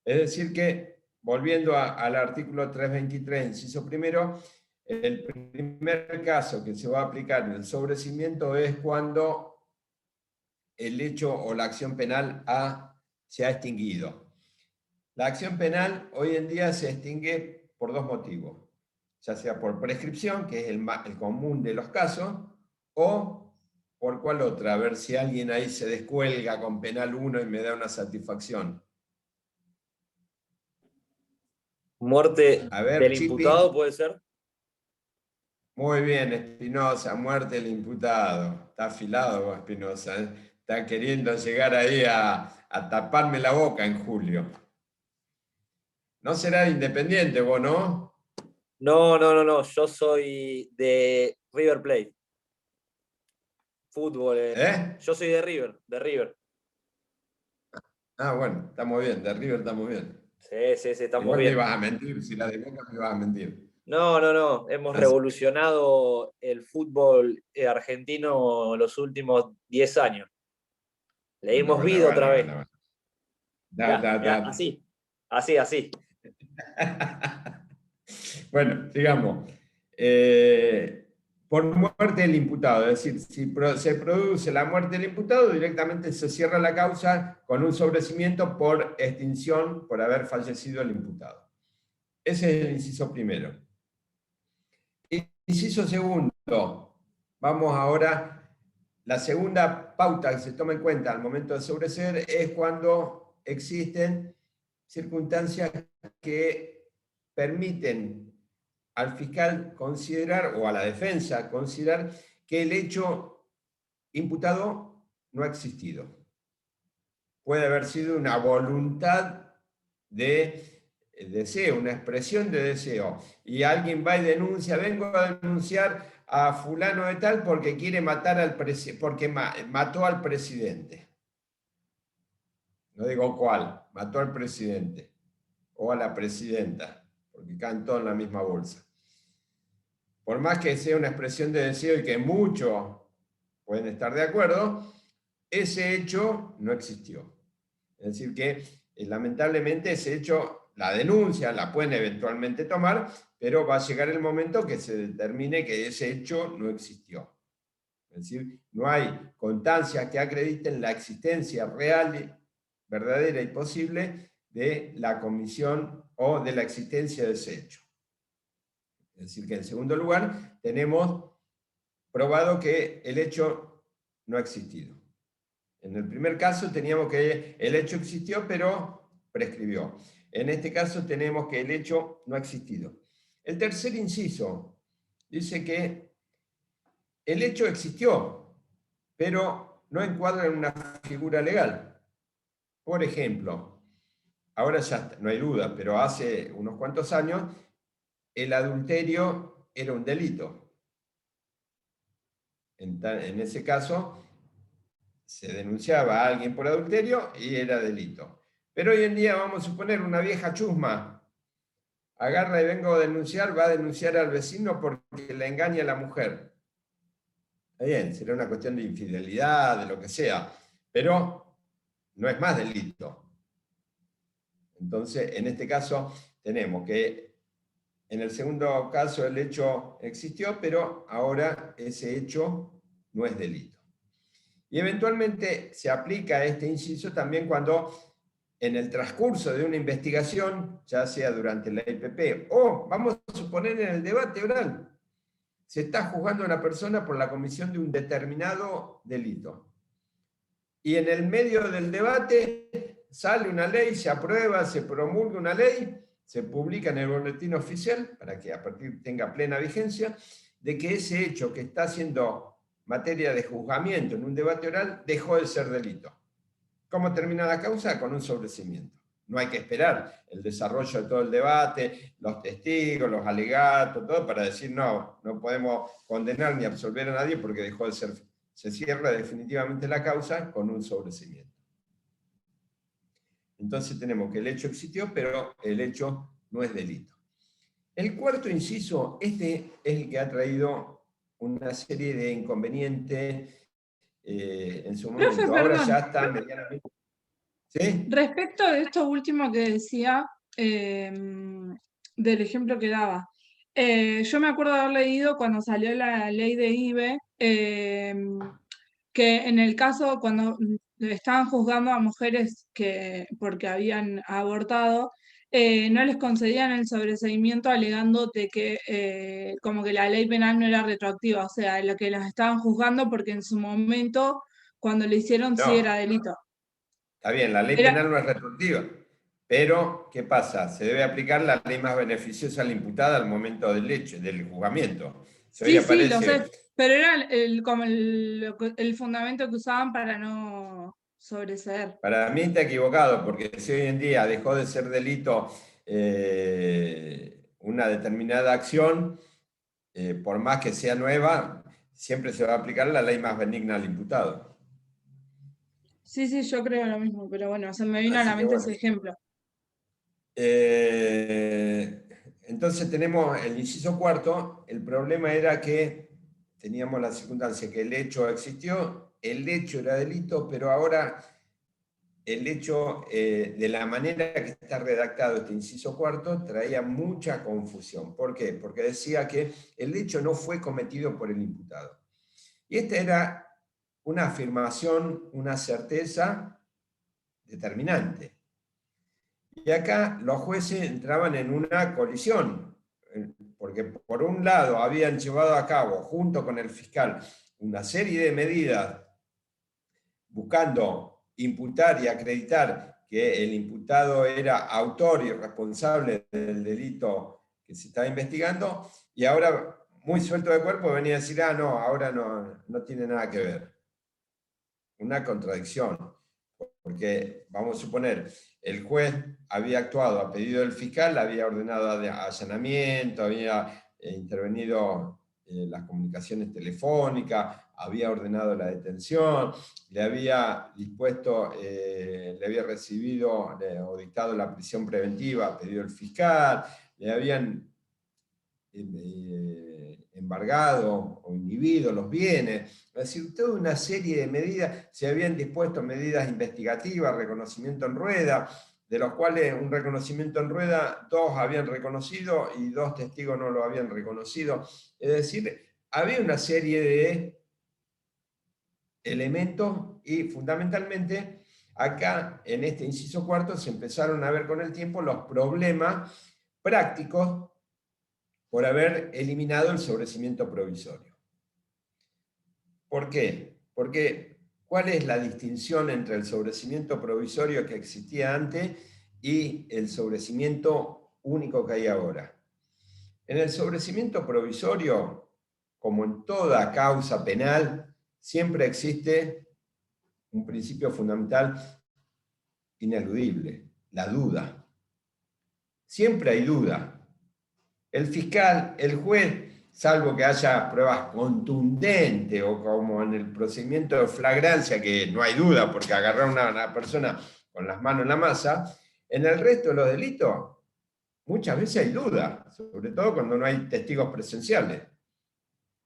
Es decir que, volviendo al artículo 323, inciso primero, el primer caso que se va a aplicar en el sobrecimiento es cuando el hecho o la acción penal se ha extinguido. La acción penal hoy en día se extingue por 2 motivos, ya sea por prescripción, que es el común de los casos, o por cuál otra, a ver si alguien ahí se descuelga con penal 1 y me da una satisfacción. Muerte del Chipi. imputado, ¿puede ser? Muy bien, Espinosa, muerte del imputado. Está afilado vos, Espinosa. Está queriendo llegar ahí a taparme la boca en julio. No será Independiente vos, ¿no? No, yo soy de River Plate. Fútbol. Yo soy de River, Ah, bueno, estamos bien, de River estamos bien. Sí, estamos Igual bien. me ibas a mentir, si la de Boca me ibas a mentir. No, hemos revolucionado el fútbol argentino los últimos 10 años. Le dimos vida otra vez. Bueno. Así. Bueno, digamos, por muerte del imputado, es decir, si se produce la muerte del imputado, directamente se cierra la causa con un sobreseimiento por extinción por haber fallecido el imputado. Ese es el inciso primero. Inciso segundo, vamos ahora, la segunda pauta que se toma en cuenta al momento de sobreseer es cuando existen circunstancias que permiten al fiscal considerar, o a la defensa considerar, que el hecho imputado no ha existido. Puede haber sido una voluntad de deseo, una expresión de deseo, y alguien va y denuncia, vengo a denunciar a fulano de tal porque quiere matar porque mató al presidente. No digo cuál, mató al presidente o a la presidenta, porque caen todos en la misma bolsa. Por más que sea una expresión de deseo y que muchos pueden estar de acuerdo, ese hecho no existió. Es decir que, lamentablemente, ese hecho, la denuncia la pueden eventualmente tomar, pero va a llegar el momento que se determine que ese hecho no existió. Es decir, no hay constancias que acrediten la existencia real, verdadera y posible de la comisión o de la existencia de ese hecho. Es decir, que en segundo lugar tenemos probado que el hecho no ha existido. En el primer caso teníamos que el hecho existió, pero prescribió. En este caso tenemos que el hecho no ha existido. El tercer inciso dice que el hecho existió, pero no encuadra en una figura legal. Por ejemplo, ahora ya no hay duda, pero hace unos cuantos años el adulterio era un delito. En ese caso se denunciaba a alguien por adulterio y era delito. Pero hoy en día, vamos a suponer, una vieja chusma agarra y vengo a denunciar, va a denunciar al vecino porque le engaña a la mujer. Está bien, será una cuestión de infidelidad, de lo que sea, pero no es más delito. Entonces, en este caso, tenemos que en el segundo caso el hecho existió, pero ahora ese hecho no es delito. Y eventualmente se aplica este inciso también cuando en el transcurso de una investigación, ya sea durante la IPP o, vamos a suponer, en el debate oral, se está juzgando a una persona por la comisión de un determinado delito. Y en el medio del debate sale una ley, se aprueba, se promulga una ley, se publica en el boletín oficial, para que a partir tenga plena vigencia, de que ese hecho que está siendo materia de juzgamiento en un debate oral dejó de ser delito. ¿Cómo termina la causa? Con un sobreseimiento. No hay que esperar el desarrollo de todo el debate, los testigos, los alegatos, todo para decir no podemos condenar ni absolver a nadie porque dejó de ser. Se cierra definitivamente la causa con un sobreseimiento. Entonces tenemos que el hecho existió, pero el hecho no es delito. El cuarto inciso, este es el que ha traído una serie de inconvenientes en su momento. Profe, ahora perdón. Ya está medianamente. ¿Sí? Respecto de esto último que decía, del ejemplo que daba, yo me acuerdo de haber leído cuando salió la ley de IBE, que en el caso cuando estaban juzgando a mujeres porque habían abortado, no les concedían el sobreseimiento alegando de que como que la ley penal no era retroactiva, o sea, lo que las estaban juzgando porque en su momento, cuando lo hicieron, sí No. era delito. Está bien, la ley penal no es retroactiva, pero ¿qué pasa? Se debe aplicar la ley más beneficiosa a la imputada al momento del juzgamiento. Sí, sí, lo sé, pero era como el fundamento que usaban para no sobreseer. Para mí está equivocado, porque si hoy en día dejó de ser delito una determinada acción, por más que sea nueva, siempre se va a aplicar la ley más benigna al imputado. Sí, sí, yo creo lo mismo, pero bueno, se me vino a Así la que mente bueno. ese ejemplo. Entonces tenemos el inciso cuarto. El problema era que teníamos la circunstancia que el hecho existió, el hecho era delito, pero ahora el hecho, de la manera que está redactado este inciso cuarto, traía mucha confusión. ¿Por qué? Porque decía que el hecho no fue cometido por el imputado. Y esta era una afirmación, una certeza determinante. Y acá los jueces entraban en una colisión, porque por un lado habían llevado a cabo, junto con el fiscal, una serie de medidas buscando imputar y acreditar que el imputado era autor y responsable del delito que se estaba investigando, y ahora, muy suelto de cuerpo, venía a decir, no, ahora no tiene nada que ver. Una contradicción, porque vamos a suponer, el juez había actuado a pedido del fiscal, había ordenado allanamiento, había intervenido las comunicaciones telefónicas, había ordenado la detención, le había dispuesto, le había recibido o dictado la prisión preventiva a pedido del fiscal, le habían embargado o inhibido los bienes, es decir, toda una serie de medidas, se habían dispuesto medidas investigativas, reconocimiento en rueda, de los cuales un reconocimiento en rueda, 2 habían reconocido y 2 testigos no lo habían reconocido. Es decir, había una serie de elementos y fundamentalmente acá en este inciso cuarto se empezaron a ver con el tiempo los problemas prácticos por haber eliminado el sobreseimiento provisorio. ¿Por qué? Porque ¿cuál es la distinción entre el sobreseimiento provisorio que existía antes y el sobreseimiento único que hay ahora? En el sobreseimiento provisorio, como en toda causa penal, siempre existe un principio fundamental ineludible, la duda. Siempre hay duda. El fiscal, el juez, salvo que haya pruebas contundentes o como en el procedimiento de flagrancia, que no hay duda porque agarraron a una persona con las manos en la masa, en el resto de los delitos muchas veces hay duda, sobre todo cuando no hay testigos presenciales.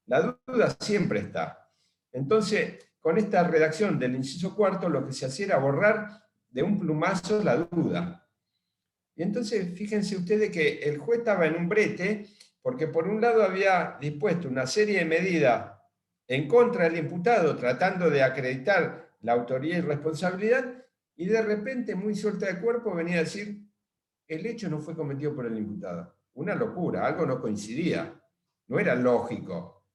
La duda siempre está. Entonces, con esta redacción del inciso cuarto, lo que se hacía era borrar de un plumazo la duda. Y entonces, fíjense ustedes que el juez estaba en un brete, porque por un lado había dispuesto una serie de medidas en contra del imputado, tratando de acreditar la autoría y responsabilidad, y de repente, muy suelta de cuerpo, venía a decir, el hecho no fue cometido por el imputado. Una locura, algo no coincidía, no era lógico.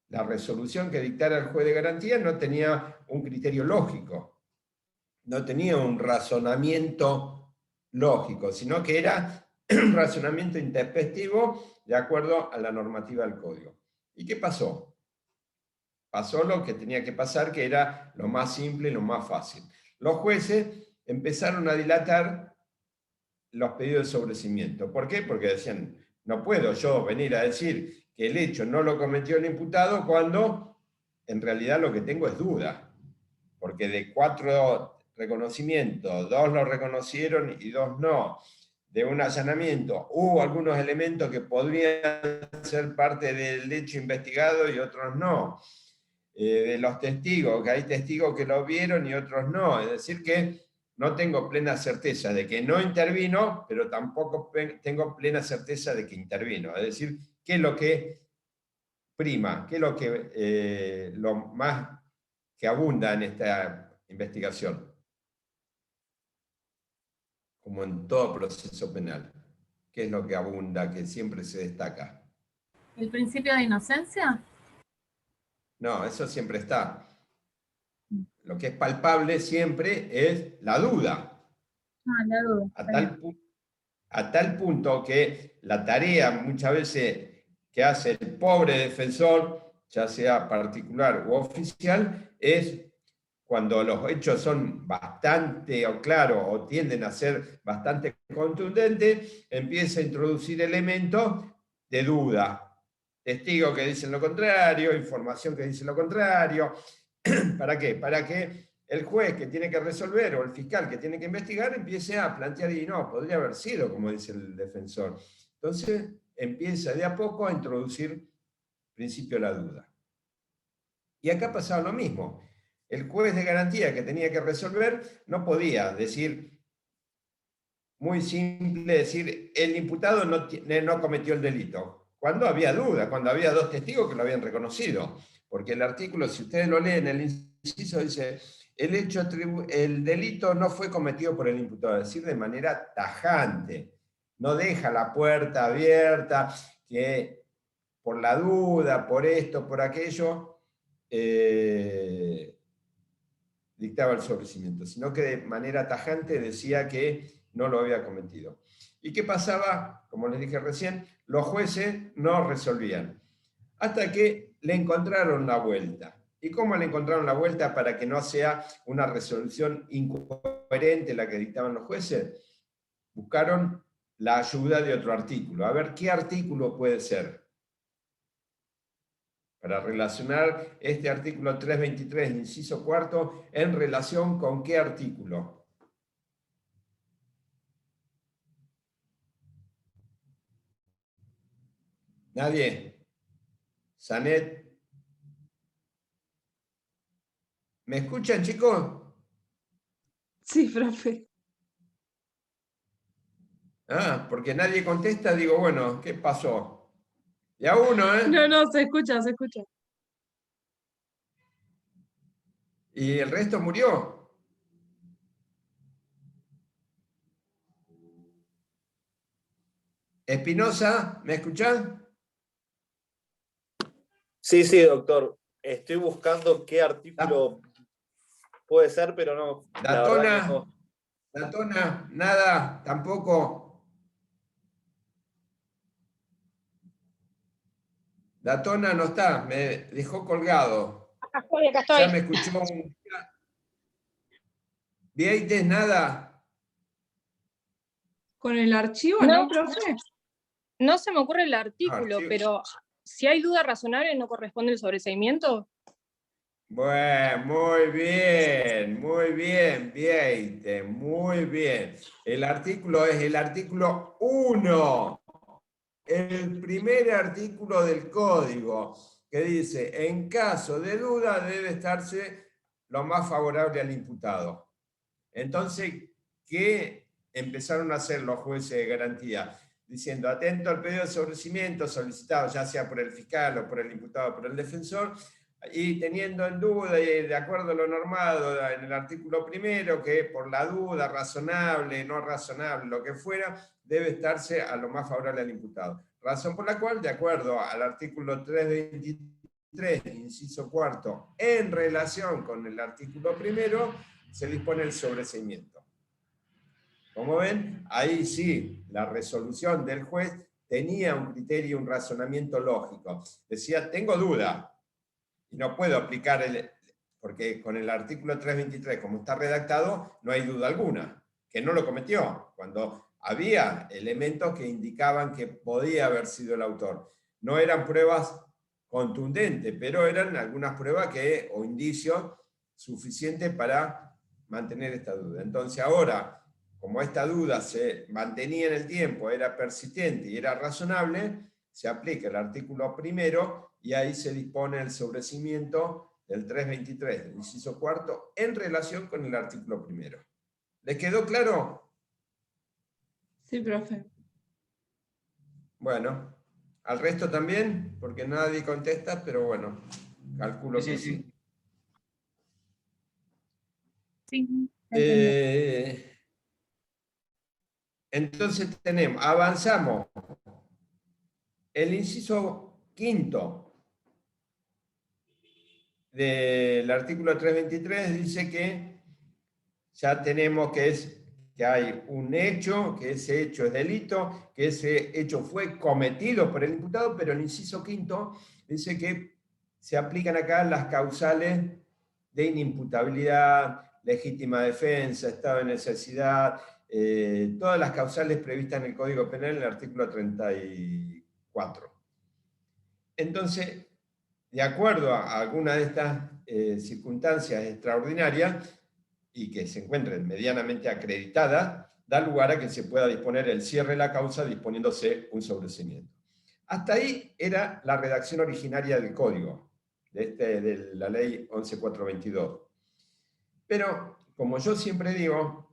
La resolución que dictara el juez de garantía no tenía un criterio lógico, no tenía un razonamiento lógico, sino que era un razonamiento intempestivo de acuerdo a la normativa del código. ¿Y qué pasó? Pasó lo que tenía que pasar, que era lo más simple y lo más fácil. Los jueces empezaron a dilatar los pedidos de sobreseimiento. ¿Por qué? Porque decían, no puedo yo venir a decir que el hecho no lo cometió el imputado cuando en realidad lo que tengo es duda. Porque de 4 reconocimientos, 2 lo reconocieron y 2 no. De un allanamiento hubo algunos elementos que podrían ser parte del hecho investigado y otros no. De los testigos, que hay testigos que lo vieron y otros no. Es decir que no tengo plena certeza de que no intervino, pero tampoco tengo plena certeza de que intervino. Es decir, ¿qué es lo que prima? ¿Qué es lo que lo más que abunda en esta investigación? Como en todo proceso penal. ¿Qué es lo que abunda, que siempre se destaca? ¿El principio de inocencia? No, eso siempre está. Lo que es palpable siempre es la duda. La duda. A tal punto que la tarea muchas veces que hace el pobre defensor, ya sea particular u oficial, es cuando los hechos son bastante claros o tienden a ser bastante contundentes, empieza a introducir elementos de duda. testigos que dicen lo contrario, información que dice lo contrario. ¿Para qué? Para que el juez que tiene que resolver o el fiscal que tiene que investigar empiece a plantear, y no, podría haber sido, como dice el defensor. Entonces empieza de a poco a introducir principio de la duda. Y acá pasaba lo mismo. El juez de garantía que tenía que resolver no podía decir, muy simple, decir, el imputado no cometió el delito. Cuando había duda, cuando había dos testigos que lo habían reconocido. Porque el artículo, si ustedes lo leen, el inciso dice, el delito no fue cometido por el imputado, es decir, de manera tajante. No deja la puerta abierta, que por la duda, por esto, por aquello, dictaba el sobreseimiento, sino que de manera tajante decía que no lo había cometido. ¿Y qué pasaba? Como les dije recién, los jueces no resolvían, hasta que le encontraron la vuelta. ¿Y cómo le encontraron la vuelta para que no sea una resolución incoherente la que dictaban los jueces? Buscaron la ayuda de otro artículo. A ver, ¿qué artículo puede ser? Para relacionar este artículo 323, inciso cuarto, en relación con qué artículo. ¿Nadie? ¿Sanet? ¿Me escuchan, chicos? Sí, profe. Ah, porque nadie contesta, digo, bueno, ¿qué pasó? Y a uno, ¿eh? No, se escucha, se escucha. ¿Y el resto murió? Espinosa, ¿me escuchás? Sí, doctor. Estoy buscando qué artículo puede ser, pero no. La verdad que no. Datona, nada, tampoco. Datona no está, me dejó colgado. Acá estoy. Ya me escuchó. Vieites, nada. ¿Con el archivo, No, no, profe? no se me ocurre el artículo, Archivo. pero si hay duda razonable, ¿no corresponde el sobreseimiento? Bueno, muy bien, Vieite, muy bien. El artículo es el artículo 1, el primer artículo del código, que dice, en caso de duda debe estarse lo más favorable al imputado. Entonces, ¿qué empezaron a hacer los jueces de garantía? Diciendo, atento al pedido de sobreseimiento solicitado ya sea por el fiscal o por el imputado o por el defensor, y teniendo en duda, y de acuerdo a lo normado en el artículo primero, que por la duda, razonable, no razonable, lo que fuera, debe estarse a lo más favorable al imputado. Razón por la cual, de acuerdo al artículo 323, inciso cuarto, en relación con el artículo primero, se dispone el sobreseimiento. Como ven, ahí sí, la resolución del juez tenía un criterio, un razonamiento lógico. Decía, tengo duda, y no puedo aplicar porque con el artículo 323, como está redactado, no hay duda alguna, que no lo cometió, cuando había elementos que indicaban que podía haber sido el autor. No eran pruebas contundentes, pero eran algunas pruebas o indicios suficientes para mantener esta duda. Entonces ahora, como esta duda se mantenía en el tiempo, era persistente y era razonable, se aplica el artículo primero y ahí se dispone el sobreseimiento del 323, del inciso cuarto, en relación con el artículo primero. ¿Les quedó claro? Sí, profe. Bueno, al resto también, porque nadie contesta, pero bueno, calculo que sí. Sí. Entonces avanzamos. El inciso quinto del artículo 323 dice que ya tenemos que hay un hecho, que ese hecho es delito, que ese hecho fue cometido por el imputado, pero el inciso quinto dice que se aplican acá las causales de inimputabilidad, legítima defensa, estado de necesidad, todas las causales previstas en el Código Penal en el artículo 34. Entonces, de acuerdo a alguna de estas circunstancias extraordinarias y que se encuentren medianamente acreditadas, da lugar a que se pueda disponer el cierre de la causa disponiéndose un sobreseimiento. Hasta ahí era la redacción originaria del código, de la ley 11.422. Pero, como yo siempre digo,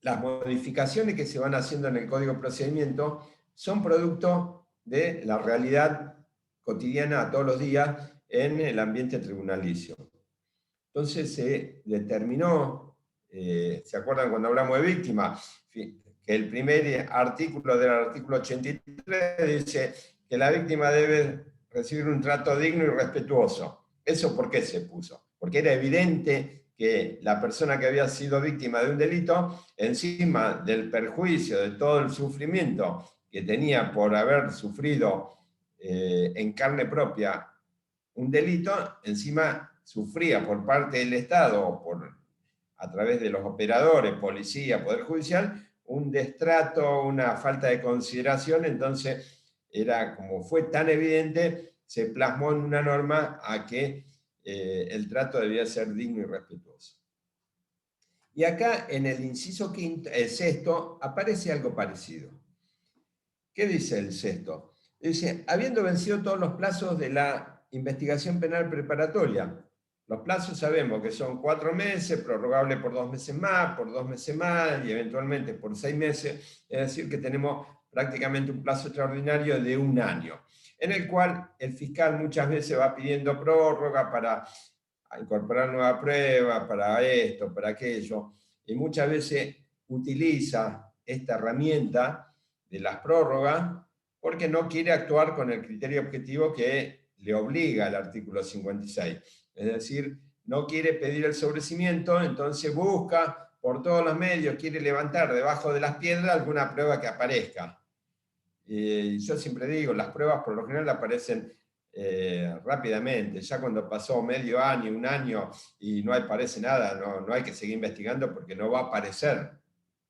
las modificaciones que se van haciendo en el Código de Procedimiento son producto de la realidad cotidiana todos los días en el ambiente tribunalicio. Entonces se determinó, ¿se acuerdan cuando hablamos de víctima? Que el primer artículo del artículo 83 dice que la víctima debe recibir un trato digno y respetuoso. ¿Eso por qué se puso? Porque era evidente que la persona que había sido víctima de un delito, encima del perjuicio, de todo el sufrimiento que tenía por haber sufrido en carne propia un delito, encima sufría por parte del Estado, a través de los operadores, policía, Poder Judicial, un destrato, una falta de consideración. Entonces, era como fue tan evidente, se plasmó en una norma a que el trato debía ser digno y respetuoso. Y acá, en el inciso sexto, aparece algo parecido. ¿Qué dice el sexto? Dice, habiendo vencido todos los plazos de la investigación penal preparatoria. Los plazos sabemos que son 4 meses, prorrogable por 2 meses más, por 2 meses más y eventualmente por 6 meses. Es decir, que tenemos prácticamente un plazo extraordinario de 1 año, en el cual el fiscal muchas veces va pidiendo prórroga para incorporar nueva prueba, para esto, para aquello, y muchas veces utiliza esta herramienta de las prórrogas porque no quiere actuar con el criterio objetivo que le obliga el artículo 56. Es decir, no quiere pedir el sobreseimiento, entonces busca por todos los medios, quiere levantar debajo de las piedras alguna prueba que aparezca. Yo siempre digo, las pruebas por lo general aparecen rápidamente. Ya cuando pasó medio año, 1 año y no aparece nada, no hay que seguir investigando porque no va a aparecer,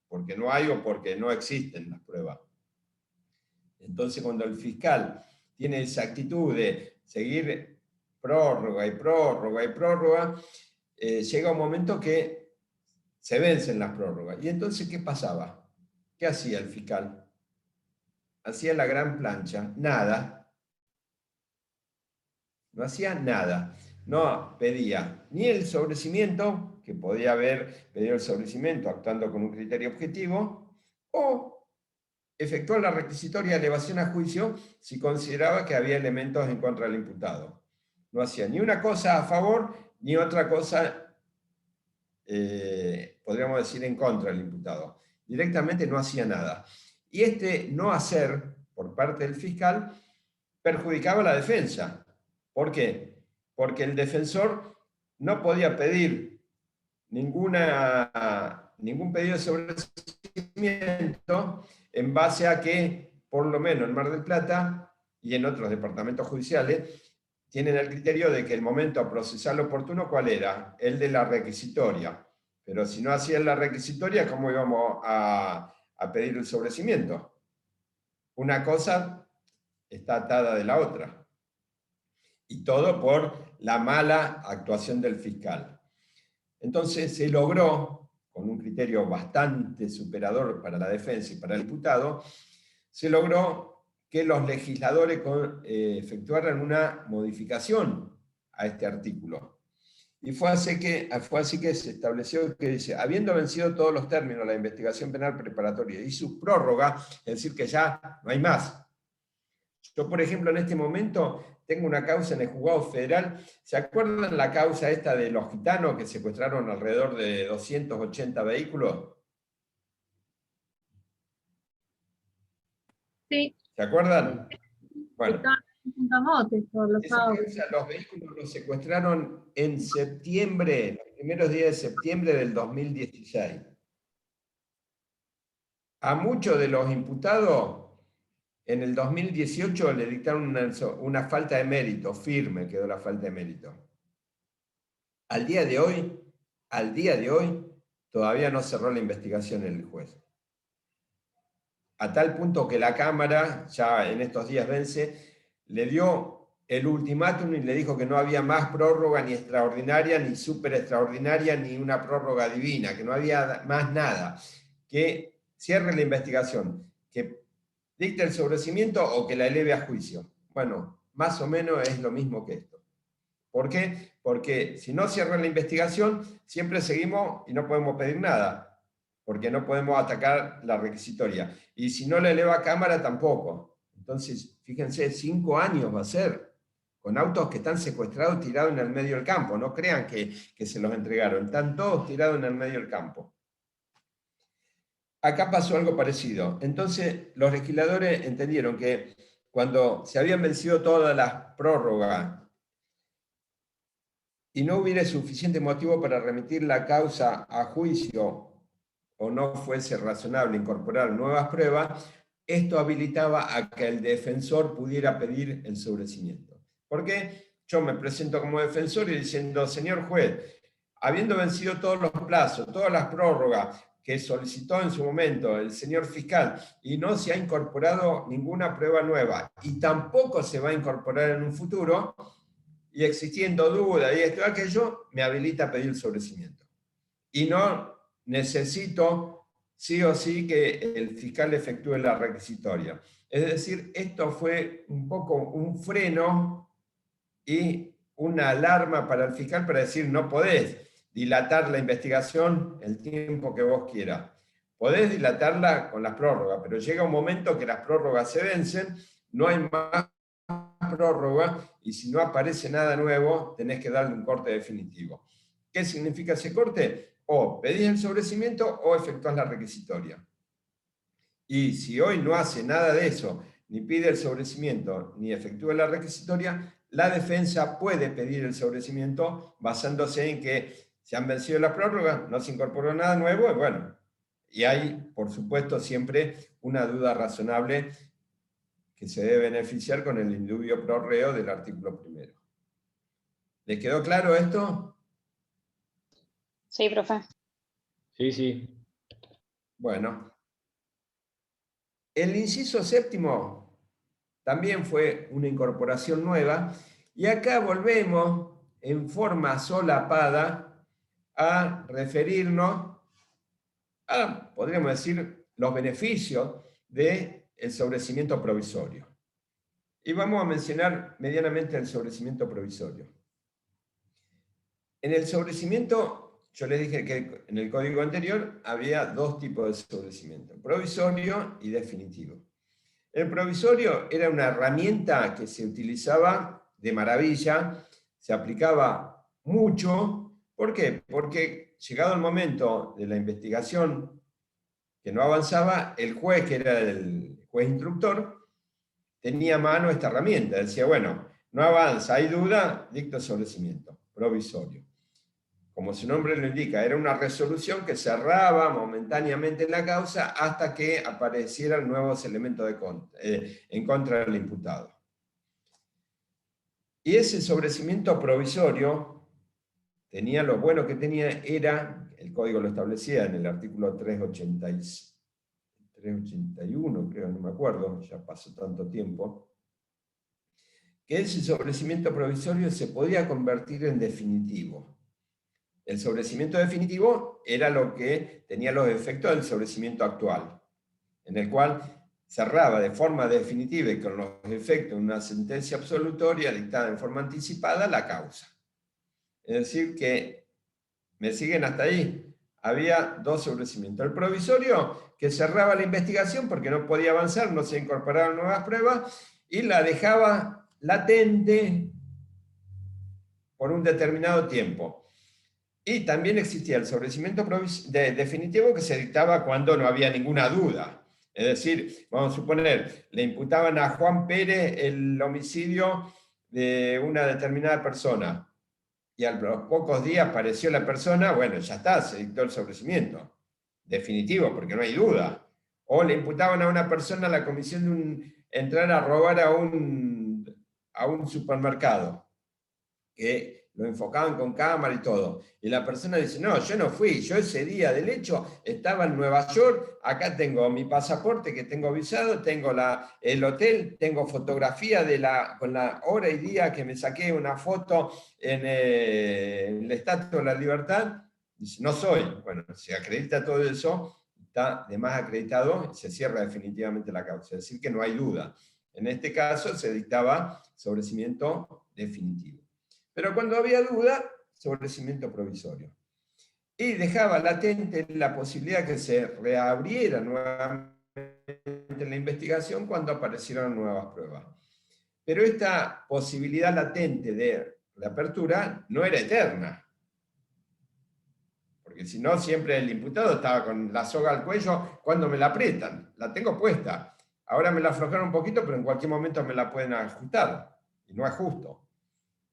porque no hay o porque no existen las pruebas. Entonces, cuando el fiscal tiene esa actitud de seguir prórroga y prórroga y prórroga, llega un momento que se vencen las prórrogas. ¿Y entonces qué pasaba? ¿Qué hacía el fiscal? Hacía la gran plancha, nada. No hacía nada. No pedía ni el sobreseimiento, que podía haber pedido el sobreseimiento actuando con un criterio objetivo, o efectuar la requisitoria de elevación a juicio si consideraba que había elementos en contra del imputado. No hacía ni una cosa a favor, ni otra cosa, podríamos decir, en contra del imputado. Directamente no hacía nada. Y este no hacer, por parte del fiscal, perjudicaba a la defensa. ¿Por qué? Porque el defensor no podía pedir ningún pedido de sobreseimiento en base a que, por lo menos en Mar del Plata y en otros departamentos judiciales, tienen el criterio de que el momento procesal oportuno, ¿cuál era? El de la requisitoria. Pero si no hacían la requisitoria, ¿cómo íbamos a pedir el sobreseimiento? Una cosa está atada de la otra. Y todo por la mala actuación del fiscal. Entonces se logró, con un criterio bastante superador para la defensa y para el imputado, se logró que los legisladores efectuaran una modificación a este artículo. Y fue así que se estableció que dice, habiendo vencido todos los términos de la investigación penal preparatoria y su prórroga, es decir, que ya no hay más. Yo, por ejemplo, en este momento tengo una causa en el juzgado federal. ¿Se acuerdan la causa esta de los gitanos que secuestraron alrededor de 280 vehículos? Sí. ¿Se acuerdan? Bueno. Los vehículos los secuestraron en septiembre, los primeros días de septiembre del 2016. A muchos de los imputados, en el 2018 le dictaron una falta de mérito, firme quedó la falta de mérito. Al día de hoy, todavía no cerró la investigación el juez. A tal punto que la Cámara, ya en estos días vence, le dio el ultimátum y le dijo que no había más prórroga ni extraordinaria, ni súper extraordinaria, ni una prórroga divina, que no había más nada, que cierre la investigación, que dicte el sobreseimiento o que la eleve a juicio. Bueno, más o menos es lo mismo que esto. ¿Por qué? Porque si no cierra la investigación, siempre seguimos y no podemos pedir nada, porque no podemos atacar la requisitoria. Y si no la eleva a cámara, tampoco. Entonces, fíjense, 5 años va a ser, con autos que están secuestrados, tirados en el medio del campo. No crean que se los entregaron, están todos tirados en el medio del campo. Acá pasó algo parecido. Entonces, los legisladores entendieron que cuando se habían vencido todas las prórrogas y no hubiera suficiente motivo para remitir la causa a juicio o no fuese razonable incorporar nuevas pruebas, esto habilitaba a que el defensor pudiera pedir el sobreseimiento. ¿Por qué? Yo me presento como defensor y diciendo, señor juez, habiendo vencido todos los plazos, todas las prórrogas que solicitó en su momento el señor fiscal y no se ha incorporado ninguna prueba nueva y tampoco se va a incorporar en un futuro, y existiendo duda y esto y aquello, me habilita a pedir el sobreseimiento. Y no necesito sí o sí que el fiscal efectúe la requisitoria. Es decir, esto fue un poco un freno y una alarma para el fiscal para decir, no podés dilatar la investigación el tiempo que vos quieras. Podés dilatarla con las prórrogas, pero llega un momento que las prórrogas se vencen, no hay más prórroga, y si no aparece nada nuevo, tenés que darle un corte definitivo. ¿Qué significa ese corte? O pedís el sobreseimiento o efectuás la requisitoria. Y si hoy no hace nada de eso, ni pide el sobreseimiento, ni efectúa la requisitoria, la defensa puede pedir el sobreseimiento basándose en que se han vencido las prórrogas, no se incorporó nada nuevo, y bueno, y hay, por supuesto, siempre una duda razonable que se debe beneficiar con el indubio pro reo del artículo 1. ¿Les quedó claro esto? Sí, profe. Sí, sí. Bueno. El inciso 7º también fue una incorporación nueva, y acá volvemos en forma solapada a referirnos a, podríamos decir, los beneficios del sobreseimiento provisorio. Y vamos a mencionar medianamente el sobreseimiento provisorio. En el sobreseimiento, yo les dije que en el código anterior había 2 tipos de sobreseimiento, provisorio y definitivo. El provisorio era una herramienta que se utilizaba de maravilla, se aplicaba mucho. ¿Por qué? Porque llegado el momento de la investigación que no avanzaba, el juez, que era el juez instructor, tenía a mano esta herramienta. Decía, bueno, no avanza, hay duda, dicto sobreseimiento provisorio. Como su nombre lo indica, era una resolución que cerraba momentáneamente la causa hasta que aparecieran nuevos elementos en contra del imputado. Y ese sobreseimiento provisorio tenía, lo bueno que tenía era, el código lo establecía en el artículo 381, creo, no me acuerdo, ya pasó tanto tiempo, que ese sobreseimiento provisorio se podía convertir en definitivo. El sobreseimiento definitivo era lo que tenía los efectos del sobreseimiento actual, en el cual cerraba de forma definitiva y con los efectos de una sentencia absolutoria dictada en forma anticipada la causa. Es decir que, ¿me siguen hasta ahí? Había 2 sobreseimientos. El provisorio, que cerraba la investigación porque no podía avanzar, no se incorporaban nuevas pruebas, y la dejaba latente por un determinado tiempo. Y también existía el sobreseimiento definitivo, que se dictaba cuando no había ninguna duda. Es decir, vamos a suponer, le imputaban a Juan Pérez el homicidio de una determinada persona, y a los pocos días apareció la persona, bueno, ya está, se dictó el sobreseimiento definitivo, porque no hay duda. O le imputaban a una persona la comisión de entrar a robar a un supermercado, que lo enfocaban con cámara y todo. Y la persona dice, no, yo no fui, yo ese día del hecho estaba en Nueva York, acá tengo mi pasaporte que tengo visado, tengo el hotel, tengo fotografía con la hora y día que me saqué una foto en el Estatua de la Libertad. Dice, no soy. Bueno, si acredita todo eso, está de más acreditado, se cierra definitivamente la causa. Es decir, que no hay duda. En este caso se dictaba sobreseimiento definitivo. Pero cuando había duda, sobreseimiento provisorio. Y dejaba latente la posibilidad que se reabriera nuevamente la investigación cuando aparecieran nuevas pruebas. Pero esta posibilidad latente de reapertura no era eterna. Porque si no, siempre el imputado estaba con la soga al cuello cuando me la aprietan. La tengo puesta. Ahora me la aflojaron un poquito, pero en cualquier momento me la pueden ajustar. Y no es justo.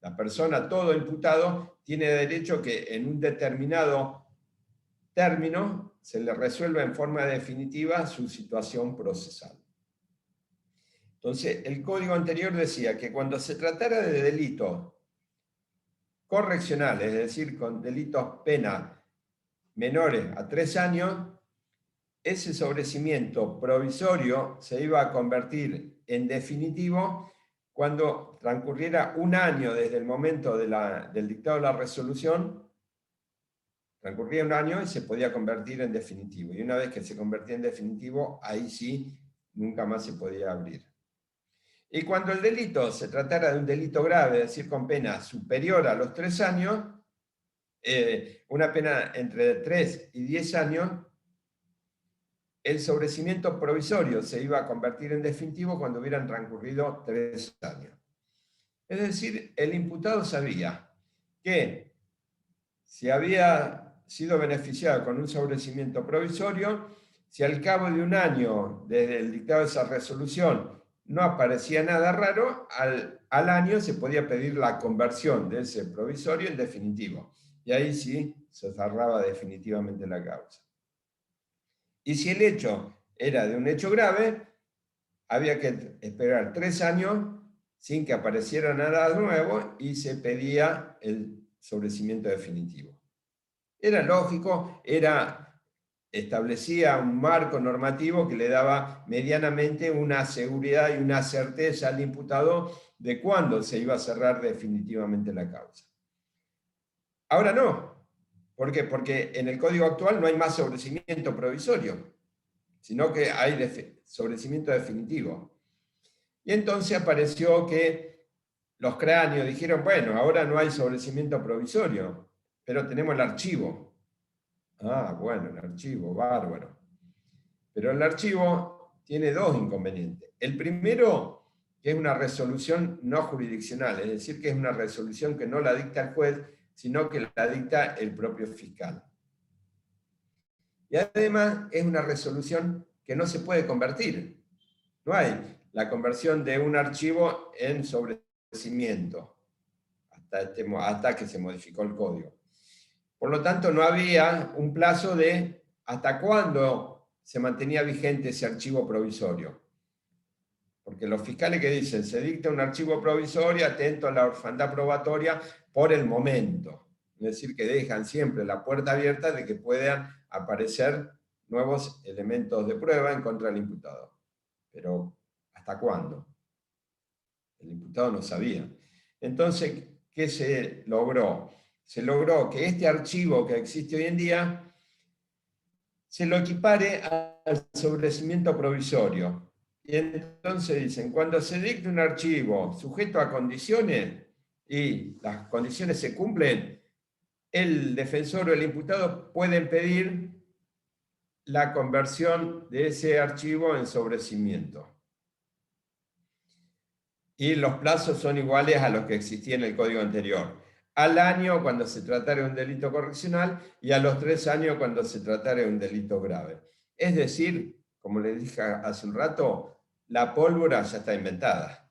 La persona, todo imputado, tiene derecho que en un determinado término se le resuelva en forma definitiva su situación procesal. Entonces, el código anterior decía que cuando se tratara de delitos correccionales, es decir, con delitos pena menores a 3 años, ese sobreseimiento provisorio se iba a convertir en definitivo cuando transcurriera 1 año desde el momento del dictado de la resolución, transcurría 1 año y se podía convertir en definitivo. Y una vez que se convertía en definitivo, ahí sí, nunca más se podía abrir. Y cuando el delito se tratara de un delito grave, es decir, con pena superior a los 3 años, una pena entre 3 y 10 años, el sobreseimiento provisorio se iba a convertir en definitivo cuando hubieran transcurrido 3 años. Es decir, el imputado sabía que si había sido beneficiado con un sobreseimiento provisorio, si al cabo de 1 año desde el dictado de esa resolución no aparecía nada raro, al año se podía pedir la conversión de ese provisorio en definitivo. Y ahí sí se cerraba definitivamente la causa. Y si el hecho era de un hecho grave, había que esperar 3 años sin que apareciera nada nuevo y se pedía el sobreseimiento definitivo. Era lógico, establecía un marco normativo que le daba medianamente una seguridad y una certeza al imputado de cuándo se iba a cerrar definitivamente la causa. Ahora no. ¿Por qué? Porque en el código actual no hay más sobreseimiento provisorio, sino que hay sobreseimiento definitivo. Y entonces apareció que los cráneos dijeron, bueno, ahora no hay sobreseimiento provisorio, pero tenemos el archivo. Ah, bueno, el archivo, bárbaro. Pero el archivo tiene 2 inconvenientes. El primero, que es una resolución no jurisdiccional, es decir, que es una resolución que no la dicta el juez, sino que la dicta el propio fiscal. Y además es una resolución que no se puede convertir. No hay la conversión de un archivo en sobreseimiento hasta que se modificó el código. Por lo tanto, no había un plazo de hasta cuándo se mantenía vigente ese archivo provisorio. Porque los fiscales que dicen, se dicta un archivo provisorio atento a la orfandad probatoria por el momento. Es decir, que dejan siempre la puerta abierta de que puedan aparecer nuevos elementos de prueba en contra del imputado. Pero, ¿hasta cuándo? El imputado no sabía. Entonces, ¿qué se logró? Se logró que este archivo que existe hoy en día se lo equipare al sobreseimiento provisorio. Y entonces dicen, cuando se dicta un archivo sujeto a condiciones y las condiciones se cumplen, el defensor o el imputado pueden pedir la conversión de ese archivo en sobreseimiento. Y los plazos son iguales a los que existían en el código anterior. Al año cuando se tratara de un delito correccional y a los 3 años cuando se tratara de un delito grave. Es decir, como les dije hace un rato, la pólvora ya está inventada.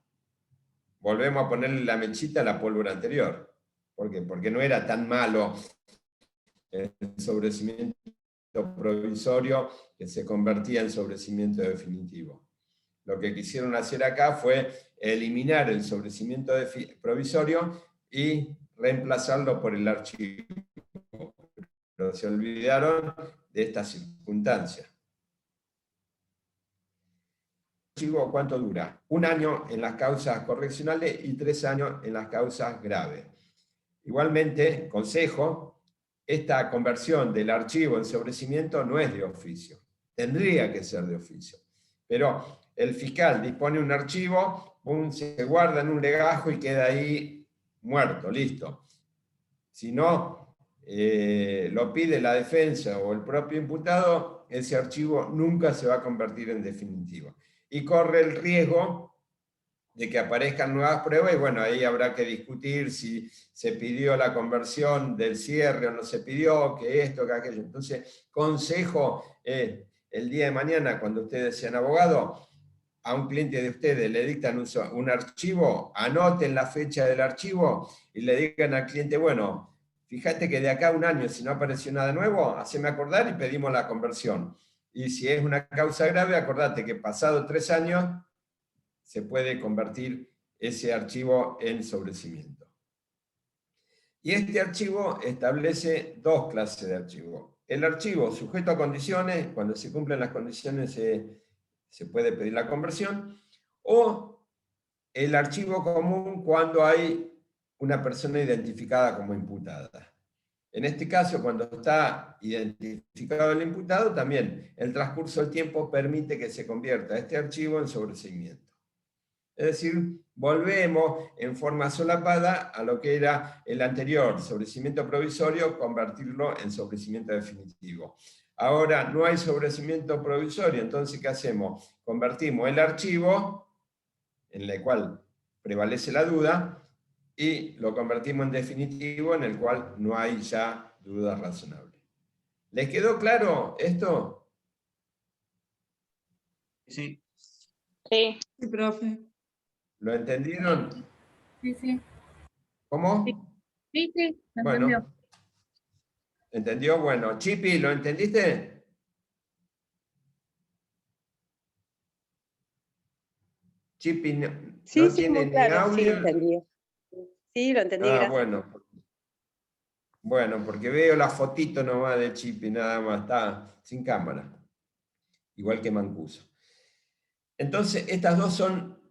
Volvemos a ponerle la mechita a la pólvora anterior. ¿Por qué? Porque no era tan malo el sobreseimiento provisorio que se convertía en sobreseimiento definitivo. Lo que quisieron hacer acá fue eliminar el sobreseimiento provisorio y reemplazarlo por el archivo. Pero se olvidaron de esta circunstancia. ¿El archivo cuánto dura? 1 año en las causas correccionales y 3 años en las causas graves. Igualmente, consejo, esta conversión del archivo en sobrecimiento no es de oficio. Tendría que ser de oficio. Pero el fiscal dispone un archivo, se guarda en un legajo y queda ahí muerto, listo. Si no lo pide la defensa o el propio imputado, ese archivo nunca se va a convertir en definitivo. Y corre el riesgo de que aparezcan nuevas pruebas, y bueno, ahí habrá que discutir si se pidió la conversión del cierre o no se pidió, que esto, que aquello. Entonces, consejo, el día de mañana, cuando ustedes sean abogados, a un cliente de ustedes le dictan un archivo, anoten la fecha del archivo y le digan al cliente, bueno, fíjate que de acá a 1 año, si no apareció nada nuevo, haceme acordar y pedimos la conversión. Y si es una causa grave, acordate que pasado 3 años se puede convertir ese archivo en sobrecimiento. Y este archivo establece 2 clases de archivo. El archivo sujeto a condiciones, cuando se cumplen las condiciones se puede pedir la conversión, o el archivo común cuando hay una persona identificada como imputada. En este caso, cuando está identificado el imputado, también el transcurso del tiempo permite que se convierta este archivo en sobreseimiento. Es decir, volvemos en forma solapada a lo que era el anterior sobreseimiento provisorio, convertirlo en sobreseimiento definitivo. Ahora no hay sobreseimiento provisorio, entonces ¿qué hacemos? Convertimos el archivo, en el cual prevalece la duda, y lo convertimos en definitivo, en el cual no hay ya duda razonable. ¿Les quedó claro esto? Sí. Sí. Sí, profe. ¿Lo entendieron? Sí, sí. ¿Cómo? Sí, sí, lo Bueno. entendió. ¿Entendió? Bueno, Chipi, ¿lo entendiste? Chipi no Sí, tiene muy ni claro, sí, audio. entendí. Sí, lo entendí, gracias. Bueno. Bueno, porque veo la fotito nomás de Chipi, nada más, está sin cámara. Igual que Mancuso. Entonces, estas dos son,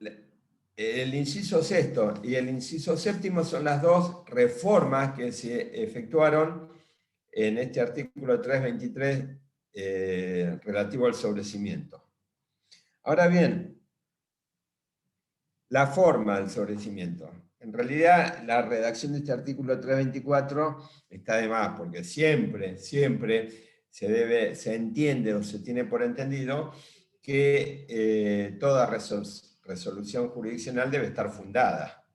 el inciso 6º y el inciso 7º son las 2 reformas que se efectuaron en este artículo 323 relativo al sobrecimiento. Ahora bien, la forma del sobrecimiento. En realidad, la redacción de este artículo 324 está de más, porque siempre se entiende o se tiene por entendido que toda resolución jurisdiccional debe estar fundada.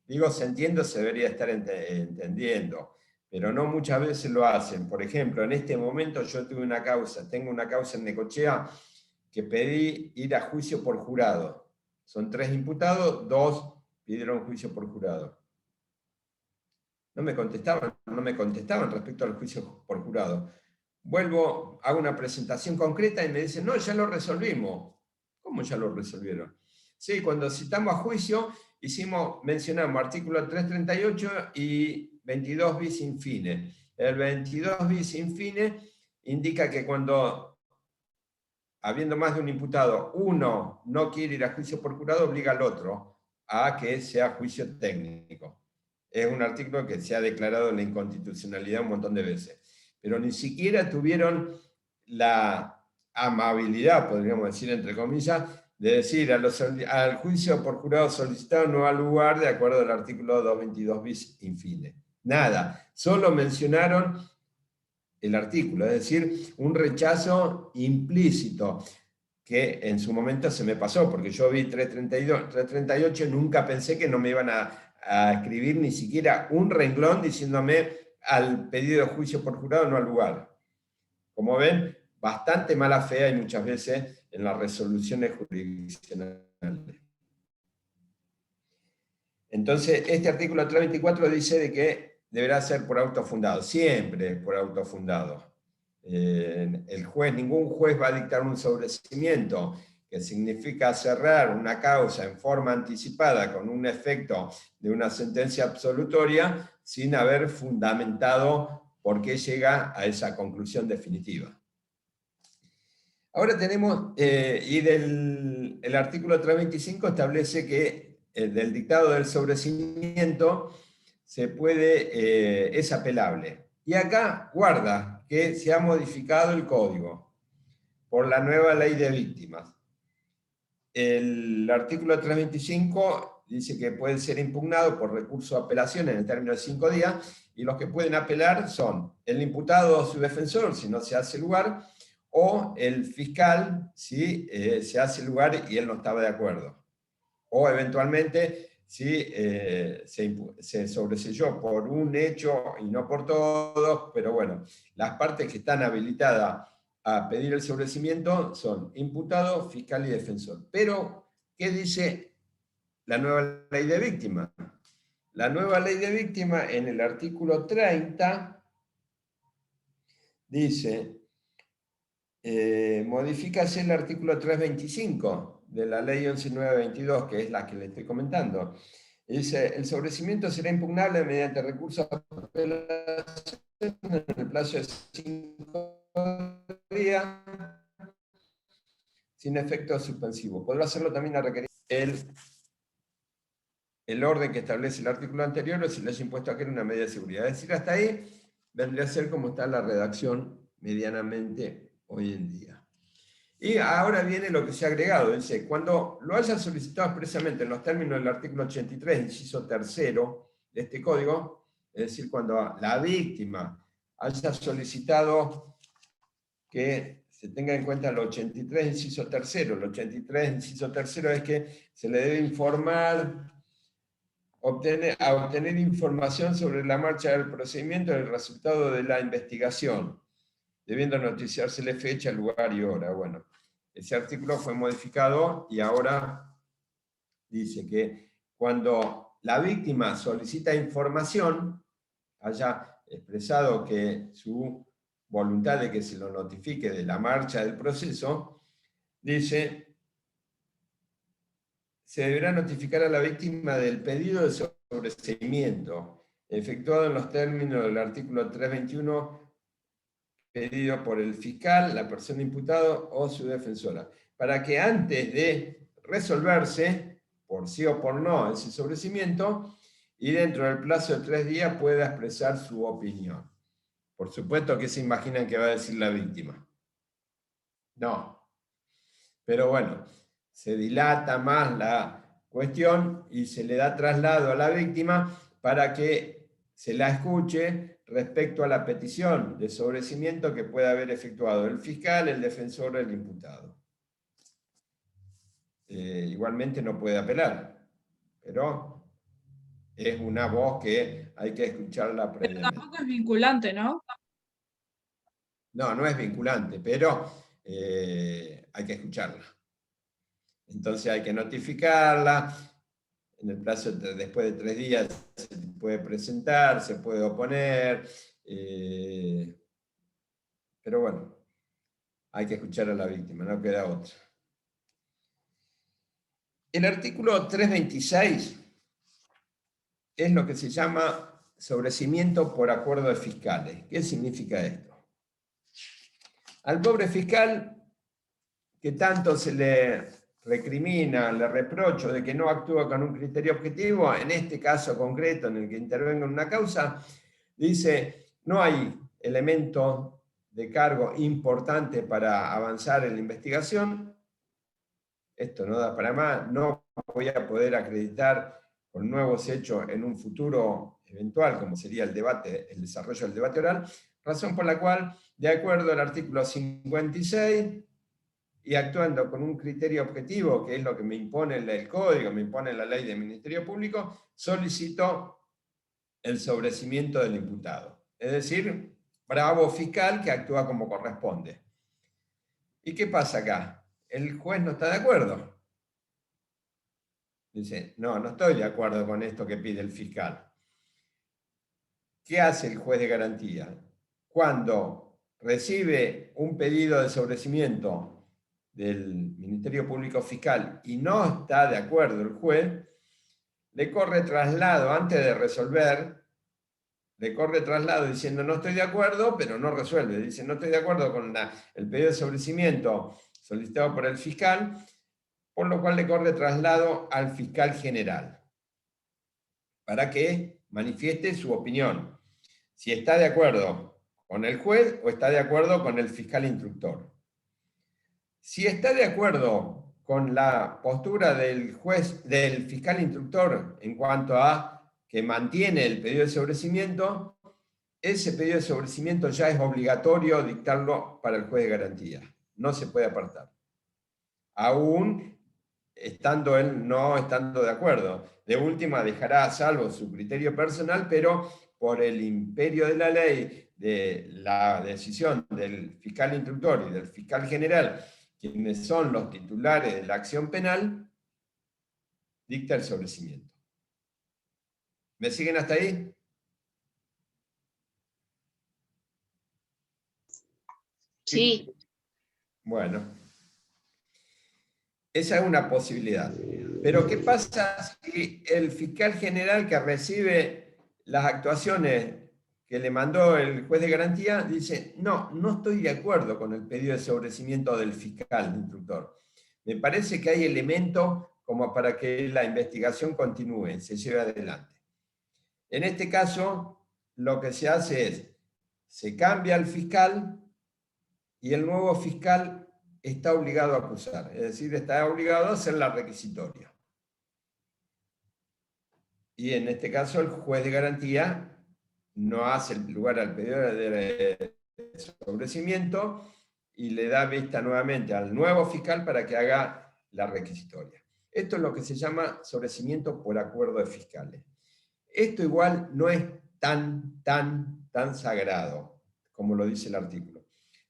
Digo, se entiende, se debería estar entendiendo, pero no muchas veces lo hacen. Por ejemplo, en este momento yo tengo una causa en Necochea que pedí ir a juicio por jurado. Son 3 imputados, 2 pidieron juicio por jurado. No me contestaban respecto al juicio por jurado. Vuelvo, hago una presentación concreta y me dicen, no, ya lo resolvimos. ¿Cómo ya lo resolvieron? Sí, cuando citamos a juicio, mencionamos artículo 338 y 22 bis in fine. El 22 bis in fine indica que cuando, habiendo más de un imputado, uno no quiere ir a juicio por jurado, obliga al otro a que sea juicio técnico. Es un artículo que se ha declarado la inconstitucionalidad un montón de veces. Pero ni siquiera tuvieron la amabilidad, podríamos decir entre comillas, de decir al juicio por jurado solicitado no ha lugar de acuerdo al artículo 222 bis in fine. Nada, solo mencionaron el artículo, es decir, un rechazo implícito, que en su momento se me pasó, porque yo vi 338, nunca pensé que no me iban a escribir ni siquiera un renglón diciéndome al pedido de juicio por jurado no al lugar. Como ven, bastante mala fe hay muchas veces en las resoluciones jurisdiccionales. Entonces, este artículo 324 dice de que deberá ser por auto fundado, siempre por auto fundado. Ningún juez va a dictar un sobreseimiento que significa cerrar una causa en forma anticipada con un efecto de una sentencia absolutoria sin haber fundamentado por qué llega a esa conclusión definitiva. Ahora tenemos, el artículo 325 establece que del dictado del sobreseimiento es apelable. Y acá guarda que se ha modificado el código por la nueva ley de víctimas. El artículo 325 dice que puede ser impugnado por recurso de apelación en el término de 5 días, y los que pueden apelar son el imputado o su defensor, si no se hace lugar, o el fiscal, si se hace lugar y él no estaba de acuerdo. O eventualmente, si se sobreseyó por un hecho y no por todos, pero bueno, las partes que están habilitadas a pedir el sobreseimiento son imputado, fiscal y defensor. Pero, ¿qué dice la nueva ley de víctimas? La nueva ley de víctimas, en el artículo 30, dice, modifícase el artículo 325 de la ley 11.922, que es la que le estoy comentando. Dice, el sobreseimiento será impugnable mediante recurso a apelación en el plazo de 5 días sin efecto suspensivo. Podrá hacerlo también a requerir el orden que establece el artículo anterior o si le haya impuesto a aquel una medida de seguridad. Es decir, hasta ahí vendría a ser como está la redacción medianamente hoy en día. Y ahora viene lo que se ha agregado. Dice, cuando lo haya solicitado expresamente en los términos del artículo 83, inciso tercero de este código, es decir, cuando la víctima haya solicitado que se tenga en cuenta el 83, inciso tercero. El 83, inciso tercero es que se le debe informar, obtener información sobre la marcha del procedimiento y el resultado de la investigación, debiendo noticiársele fecha, lugar y hora. Bueno, ese artículo fue modificado y ahora dice que cuando la víctima solicita información, haya expresado que su voluntad de que se lo notifique de la marcha del proceso, dice, se deberá notificar a la víctima del pedido de sobreseimiento, efectuado en los términos del artículo 321, pedido por el fiscal, la persona imputada o su defensora, para que antes de resolverse, por sí o por no, ese sobreseimiento, y dentro del plazo de 3 días pueda expresar su opinión. Por supuesto que se imaginan que va a decir la víctima. No. Pero bueno, se dilata más la cuestión y se le da traslado a la víctima para que se la escuche respecto a la petición de sobreseimiento que pueda haber efectuado el fiscal, el defensor o el imputado. Igualmente no puede apelar, pero es una voz que hay que escucharla Pero previamente. tampoco es vinculante, ¿no? No, no es vinculante, pero hay que escucharla. Entonces hay que notificarla, en el plazo después de 3 días se puede presentar, se puede oponer, pero bueno, hay que escuchar a la víctima, no queda otra. El artículo 326 es lo que se llama sobreseimiento por acuerdo de fiscales. ¿Qué significa esto? Al pobre fiscal, que tanto se le recrimina, le reprocho de que no actúa con un criterio objetivo, en este caso concreto en el que intervenga en una causa, dice, no hay elemento de cargo importante para avanzar en la investigación, esto no da para más, no voy a poder acreditar con nuevos hechos en un futuro eventual, como sería el debate, el desarrollo del debate oral, razón por la cual, de acuerdo al artículo 56, y actuando con un criterio objetivo, que es lo que me impone el código, me impone la ley del Ministerio Público, solicito el sobreseimiento del imputado. Es decir, bravo fiscal que actúa como corresponde. ¿Y qué pasa acá? El juez no está de acuerdo. Dice, no, no estoy de acuerdo con esto que pide el fiscal. ¿Qué hace el juez de garantía? Cuando recibe un pedido de sobreseimiento del Ministerio Público Fiscal y no está de acuerdo el juez, le corre traslado antes de resolver, le corre traslado diciendo no estoy de acuerdo, pero no resuelve. Dice no estoy de acuerdo con el pedido de sobrecimiento solicitado por el fiscal, por lo cual le corre traslado al fiscal general para que manifieste su opinión, si está de acuerdo con el juez o está de acuerdo con el fiscal instructor. Si está de acuerdo con la postura del fiscal instructor en cuanto a que mantiene el pedido de sobrecimiento, ese pedido de sobrecimiento ya es obligatorio dictarlo para el juez de garantía. No se puede apartar. Aún estando él no estando de acuerdo. De última dejará a salvo su criterio personal, pero por el imperio de la ley, de la decisión del fiscal instructor y del fiscal general, quienes son los titulares de la acción penal, dicta el sobrecimiento. ¿Me siguen hasta ahí? Sí. Bueno. Esa es una posibilidad. Pero ¿qué pasa si el fiscal general que recibe las actuaciones que le mandó el juez de garantía dice, no, no estoy de acuerdo con el pedido de sobrecimiento del fiscal instructor? Me parece que hay elementos como para que la investigación continúe, se lleve adelante. En este caso, lo que se hace es, se cambia al fiscal y el nuevo fiscal está obligado a acusar, es decir, está obligado a hacer la requisitoria. Y en este caso el juez de garantía no hace lugar al pedido de sobrecimiento y le da vista nuevamente al nuevo fiscal para que haga la requisitoria. Esto es lo que se llama sobrecimiento por acuerdo de fiscales. Esto igual no es tan sagrado, como lo dice el artículo.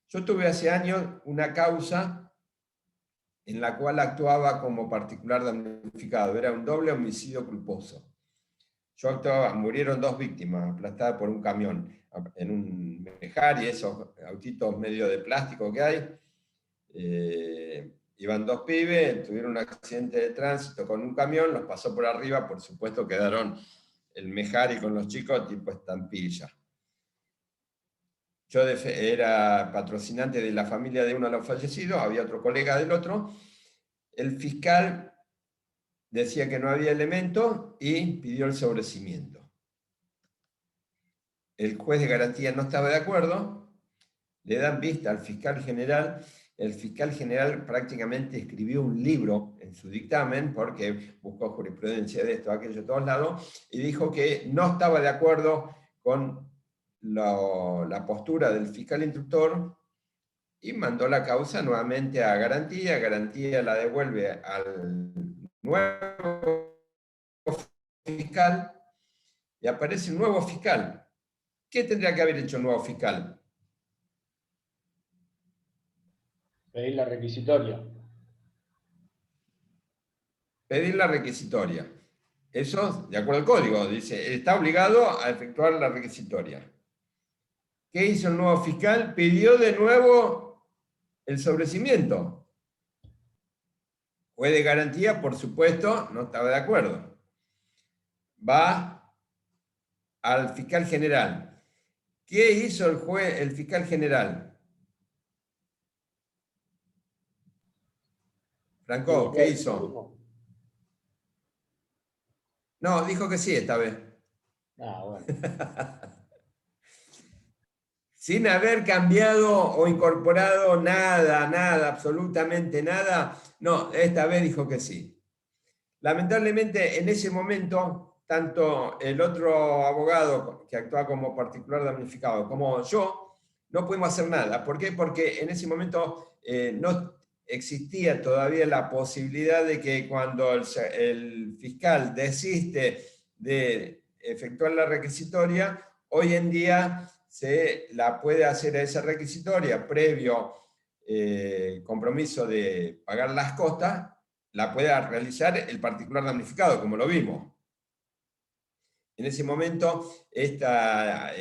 Yo tuve hace años una causa en la cual actuaba como particular damnificado. Era un doble homicidio culposo. Yo actuaba, murieron 2 víctimas aplastadas por un camión en un Mejari, esos autitos medio de plástico que hay. Iban 2 pibes, tuvieron un accidente de tránsito con un camión, los pasó por arriba, por supuesto quedaron el Mejari con los chicos tipo estampilla. Yo era patrocinante de la familia de uno de los fallecidos, había otro colega del otro. El fiscal decía que no había elementos y pidió el sobrecimiento. El juez de garantía no estaba de acuerdo, le dan vista al fiscal general. El fiscal general prácticamente escribió un libro en su dictamen, porque buscó jurisprudencia de esto, aquello, de todos lados, y dijo que no estaba de acuerdo con la postura del fiscal instructor y mandó la causa nuevamente a garantía. Garantía la devuelve al nuevo fiscal y aparece un nuevo fiscal. ¿Qué tendría que haber hecho el nuevo fiscal? Pedir la requisitoria. Pedir la requisitoria. Eso, de acuerdo al código, dice, está obligado a efectuar la requisitoria. ¿Qué hizo el nuevo fiscal? Pidió de nuevo el sobrecimiento. Juez de garantía, por supuesto, no estaba de acuerdo. Va al fiscal general. ¿Qué hizo el fiscal general? Franco, ¿qué hizo? No, dijo que sí esta vez. Ah, bueno. Sin haber cambiado o incorporado nada, absolutamente nada, no, esta vez dijo que sí. Lamentablemente, en ese momento, tanto el otro abogado que actuaba como particular damnificado como yo, no pudimos hacer nada. ¿Por qué? Porque en ese momento no existía todavía la posibilidad de que cuando el fiscal desiste de efectuar la requisitoria, hoy en día se la puede hacer a esa requisitoria previo compromiso de pagar las costas, la puede realizar el particular damnificado, como lo vimos. En ese momento, esta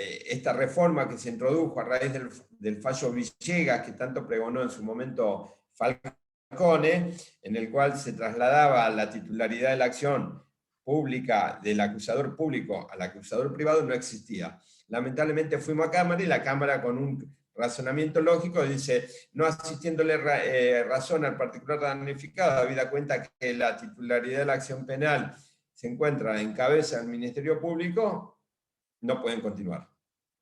reforma que se introdujo a raíz del fallo Villegas, que tanto pregonó en su momento Falcón Falcone, en el cual se trasladaba la titularidad de la acción pública del acusador público al acusador privado, no existía. Lamentablemente fuimos a Cámara y la Cámara, con un razonamiento lógico, dice: no asistiéndole razón al particular damnificado, habida cuenta que la titularidad de la acción penal se encuentra en cabeza del Ministerio Público, no pueden continuar.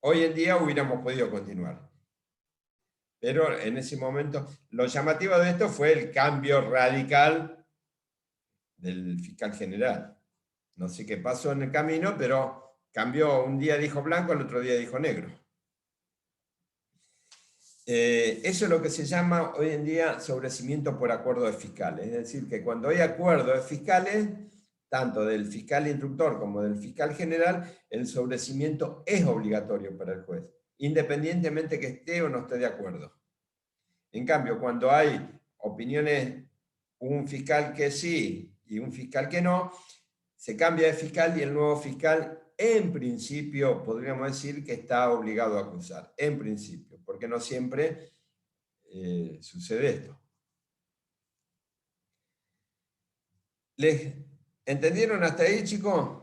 Hoy en día hubiéramos podido continuar. Pero en ese momento, lo llamativo de esto fue el cambio radical del fiscal general. No sé qué pasó en el camino, pero cambió. Un día dijo blanco, el otro día dijo negro. Eso es lo que se llama hoy en día sobreseimiento por acuerdo de fiscales. Es decir, que cuando hay acuerdo de fiscales, tanto del fiscal instructor como del fiscal general, el sobreseimiento es obligatorio para el juez, independientemente que esté o no esté de acuerdo. En cambio, cuando hay opiniones, un fiscal que sí y un fiscal que no, se cambia de fiscal y el nuevo fiscal, en principio, podríamos decir que está obligado a acusar, en principio, porque no siempre sucede esto. ¿Les entendieron hasta ahí, chicos?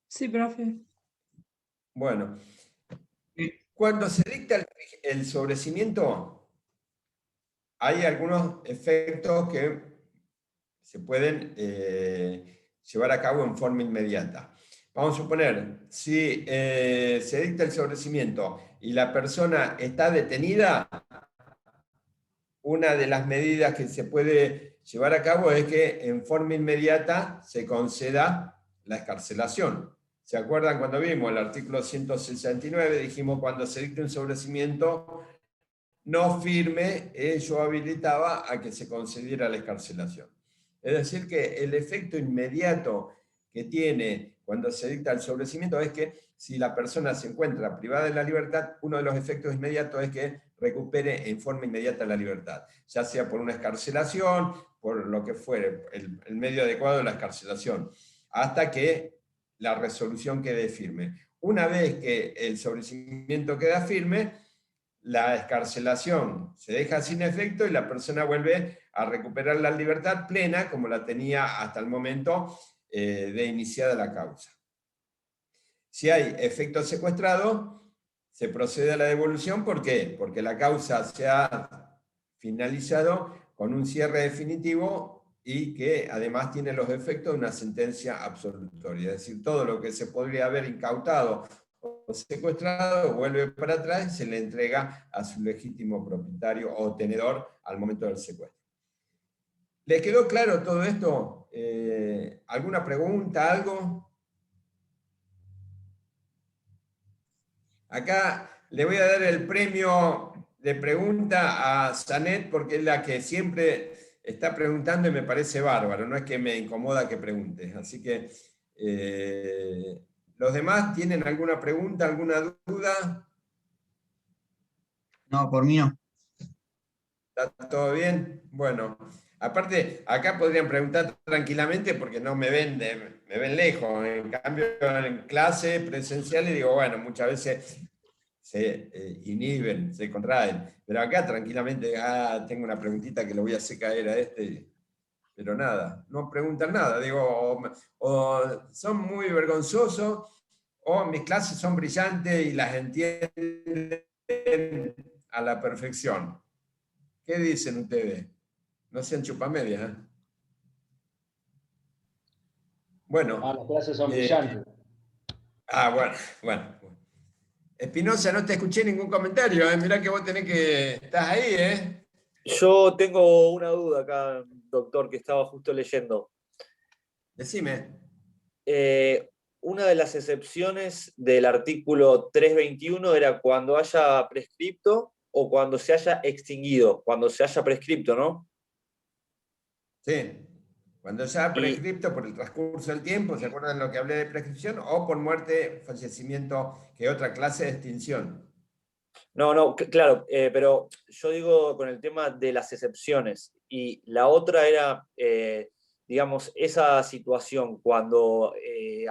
Sí, profe. Bueno, cuando se dicta el sobreseimiento, hay algunos efectos que se pueden llevar a cabo en forma inmediata. Vamos a suponer, si se dicta el sobreseimiento y la persona está detenida, una de las medidas que se puede llevar a cabo es que en forma inmediata se conceda la excarcelación. ¿Se acuerdan cuando vimos el artículo 169? Dijimos, cuando se dicta un sobreseimiento no firme, ello habilitaba a que se concediera la excarcelación. Es decir, que el efecto inmediato que tiene cuando se dicta el sobreseimiento es que si la persona se encuentra privada de la libertad, uno de los efectos inmediatos es que recupere en forma inmediata la libertad, ya sea por una excarcelación, por lo que fuere, el medio adecuado de la excarcelación, hasta que la resolución quede firme. Una vez que el sobreseimiento queda firme, la excarcelación se deja sin efecto y la persona vuelve a recuperar la libertad plena como la tenía hasta el momento de iniciada la causa. Si hay efecto secuestrado, se procede a la devolución. ¿Por qué? Porque la causa se ha finalizado con un cierre definitivo y que además tiene los efectos de una sentencia absolutoria. Es decir, todo lo que se podría haber incautado o secuestrado vuelve para atrás y se le entrega a su legítimo propietario o tenedor al momento del secuestro. ¿Les quedó claro todo esto? ¿Alguna pregunta, algo? Acá le voy a dar el premio de pregunta a Sanet porque es la que siempre está preguntando y me parece bárbaro, no es que me incomoda que pregunte. Así que, ¿los demás tienen alguna pregunta, alguna duda? No, por mí no. ¿Está todo bien? Bueno, aparte, acá podrían preguntar tranquilamente porque no me ven, me ven lejos. En cambio, en clase presencial, digo, bueno, muchas veces se inhiben, se contraen. Pero acá tranquilamente, tengo una preguntita que le voy a hacer caer a este, pero nada, no preguntan nada. Digo, o son muy vergonzosos, o mis clases son brillantes y las entienden a la perfección. ¿Qué dicen ustedes? No sean chupamedias, ¿eh? Bueno. Las clases son brillantes. Bueno. Espinosa, no te escuché ningún comentario, ¿eh? Mirá que vos tenés que... Estás ahí, ¿eh? Yo tengo una duda acá, doctor, que estaba justo leyendo. Decime. Una de las excepciones del artículo 321 era cuando haya prescripto o cuando se haya extinguido, cuando se haya prescripto, ¿no? Sí. Cuando ya prescripto por el transcurso del tiempo, ¿se acuerdan lo que hablé de prescripción? O por muerte, fallecimiento, que otra clase de extinción. No, claro, pero yo digo con el tema de las excepciones. Y la otra era, digamos, esa situación cuando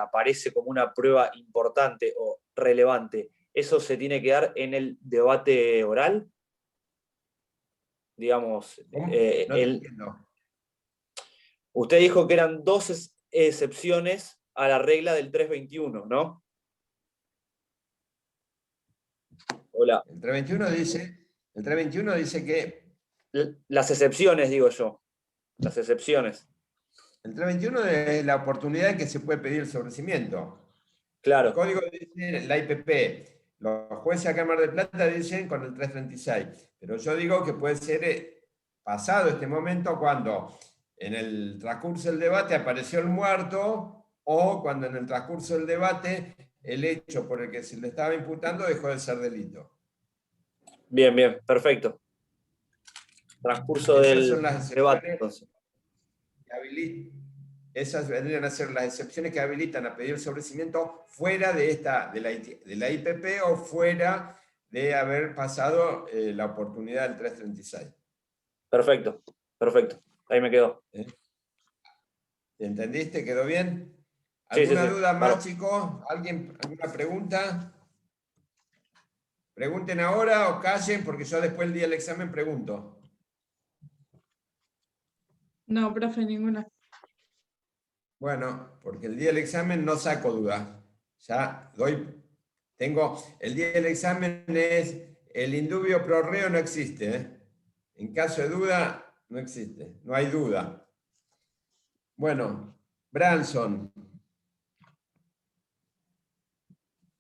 aparece como una prueba importante o relevante, ¿eso se tiene que dar en el debate oral? Digamos, ¿Cómo? No te entiendo. usted dijo que eran dos excepciones a la regla del 321, ¿no? Hola. El 321 dice que... Las excepciones, digo yo. Las excepciones. El 321 es la oportunidad en que se puede pedir el sobrecimiento. Claro. El código dice la IPP. Los jueces acá en Mar del Plata dicen con el 336. Pero yo digo que puede ser pasado este momento cuando en el transcurso del debate apareció el muerto o cuando en el transcurso del debate el hecho por el que se le estaba imputando dejó de ser delito. Bien, bien, perfecto. Transcurso Esas son del las debate, excepciones entonces. Esas vendrían a ser las excepciones que habilitan a pedir el sobrecimiento fuera de la IPP o fuera de haber pasado la oportunidad del 336. Perfecto, perfecto. Ahí me quedó. ¿Entendiste? ¿Quedó bien? Sí, ¿Alguna sí, sí. duda más, Claro. chicos? ¿Alguna pregunta? Pregunten ahora o callen, porque yo después el día del examen pregunto. No, profe, ninguna. Bueno, porque el día del examen no saco dudas. Ya el día del examen es el indubio pro reo no existe. En caso de duda, no existe. No hay duda. Bueno, Branson.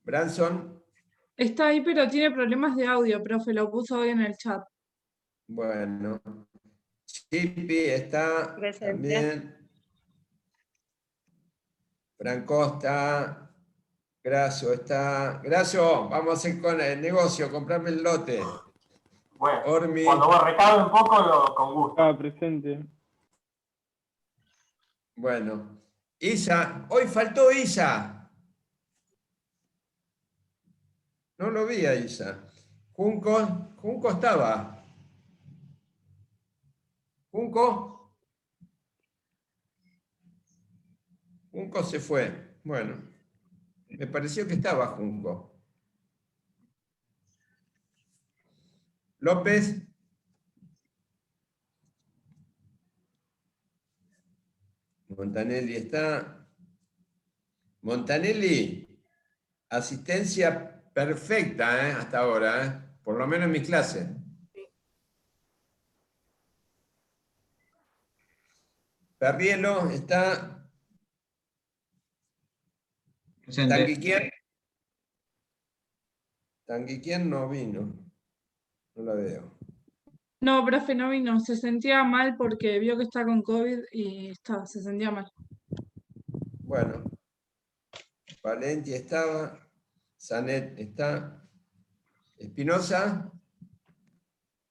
Branson. Está ahí, pero tiene problemas de audio, profe, lo puso hoy en el chat. Bueno. Chipi está Presente. también. Franco está. Gracio está. Gracio, vamos a hacer con el negocio, comprarme el lote. Bueno, Ormi. cuando vos recabe un poco, con gusto. Presente. Bueno. Isa, hoy faltó Isa. No lo vi a Isa. Junco estaba. Junco se fue. Bueno, me pareció que estaba Junco. López. Montanelli está. Montanelli, asistencia perfecta, hasta ahora, por lo menos en mi clase. Perrielo está. Presente. Tanguiquien no vino. No la veo. No, profe, no vino. Se sentía mal porque vio que está con COVID y se sentía mal. Bueno. Valenti estaba. Sanet está. Espinosa.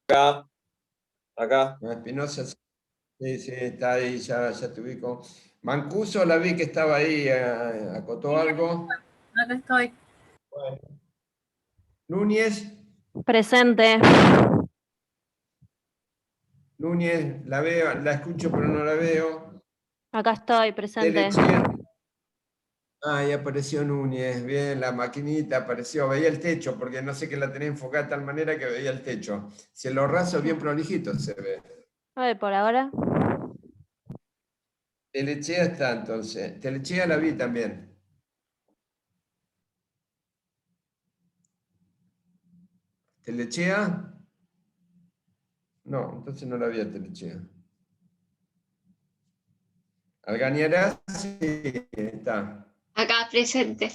Acá. Espinosa, sí, está ahí, ya te ubico. Mancuso, la vi que estaba ahí, acotó algo. Acá estoy. Bueno. Núñez. Presente. Núñez, la veo, la escucho pero no la veo. Acá estoy, presente. Ahí apareció Núñez, bien, la maquinita apareció, veía el techo, porque no sé que la tenía enfocada de tal manera que veía el techo. Si lo raso bien prolijito se ve. A ver, por ahora. Telechea está entonces. Telechea la vi también. ¿Telechea? No, entonces no la vi a Telechea. Algañarás, sí, está. Acá presente.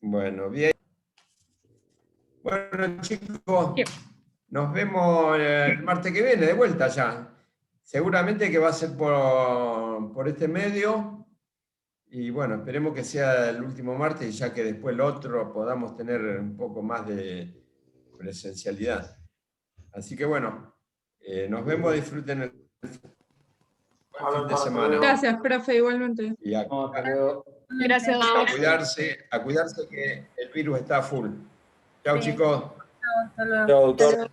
Bueno, bien. Bueno, chicos, nos vemos el martes que viene, de vuelta ya. Seguramente que va a ser por este medio. Y bueno, esperemos que sea el último martes y ya que después el otro podamos tener un poco más de presencialidad. Así que bueno, nos vemos, disfruten el fin de semana. Gracias, profe, igualmente. Y a Gracias. cuidarse que el virus está a full. Chau, Sí. chicos. Hasta luego. Chao, doctor.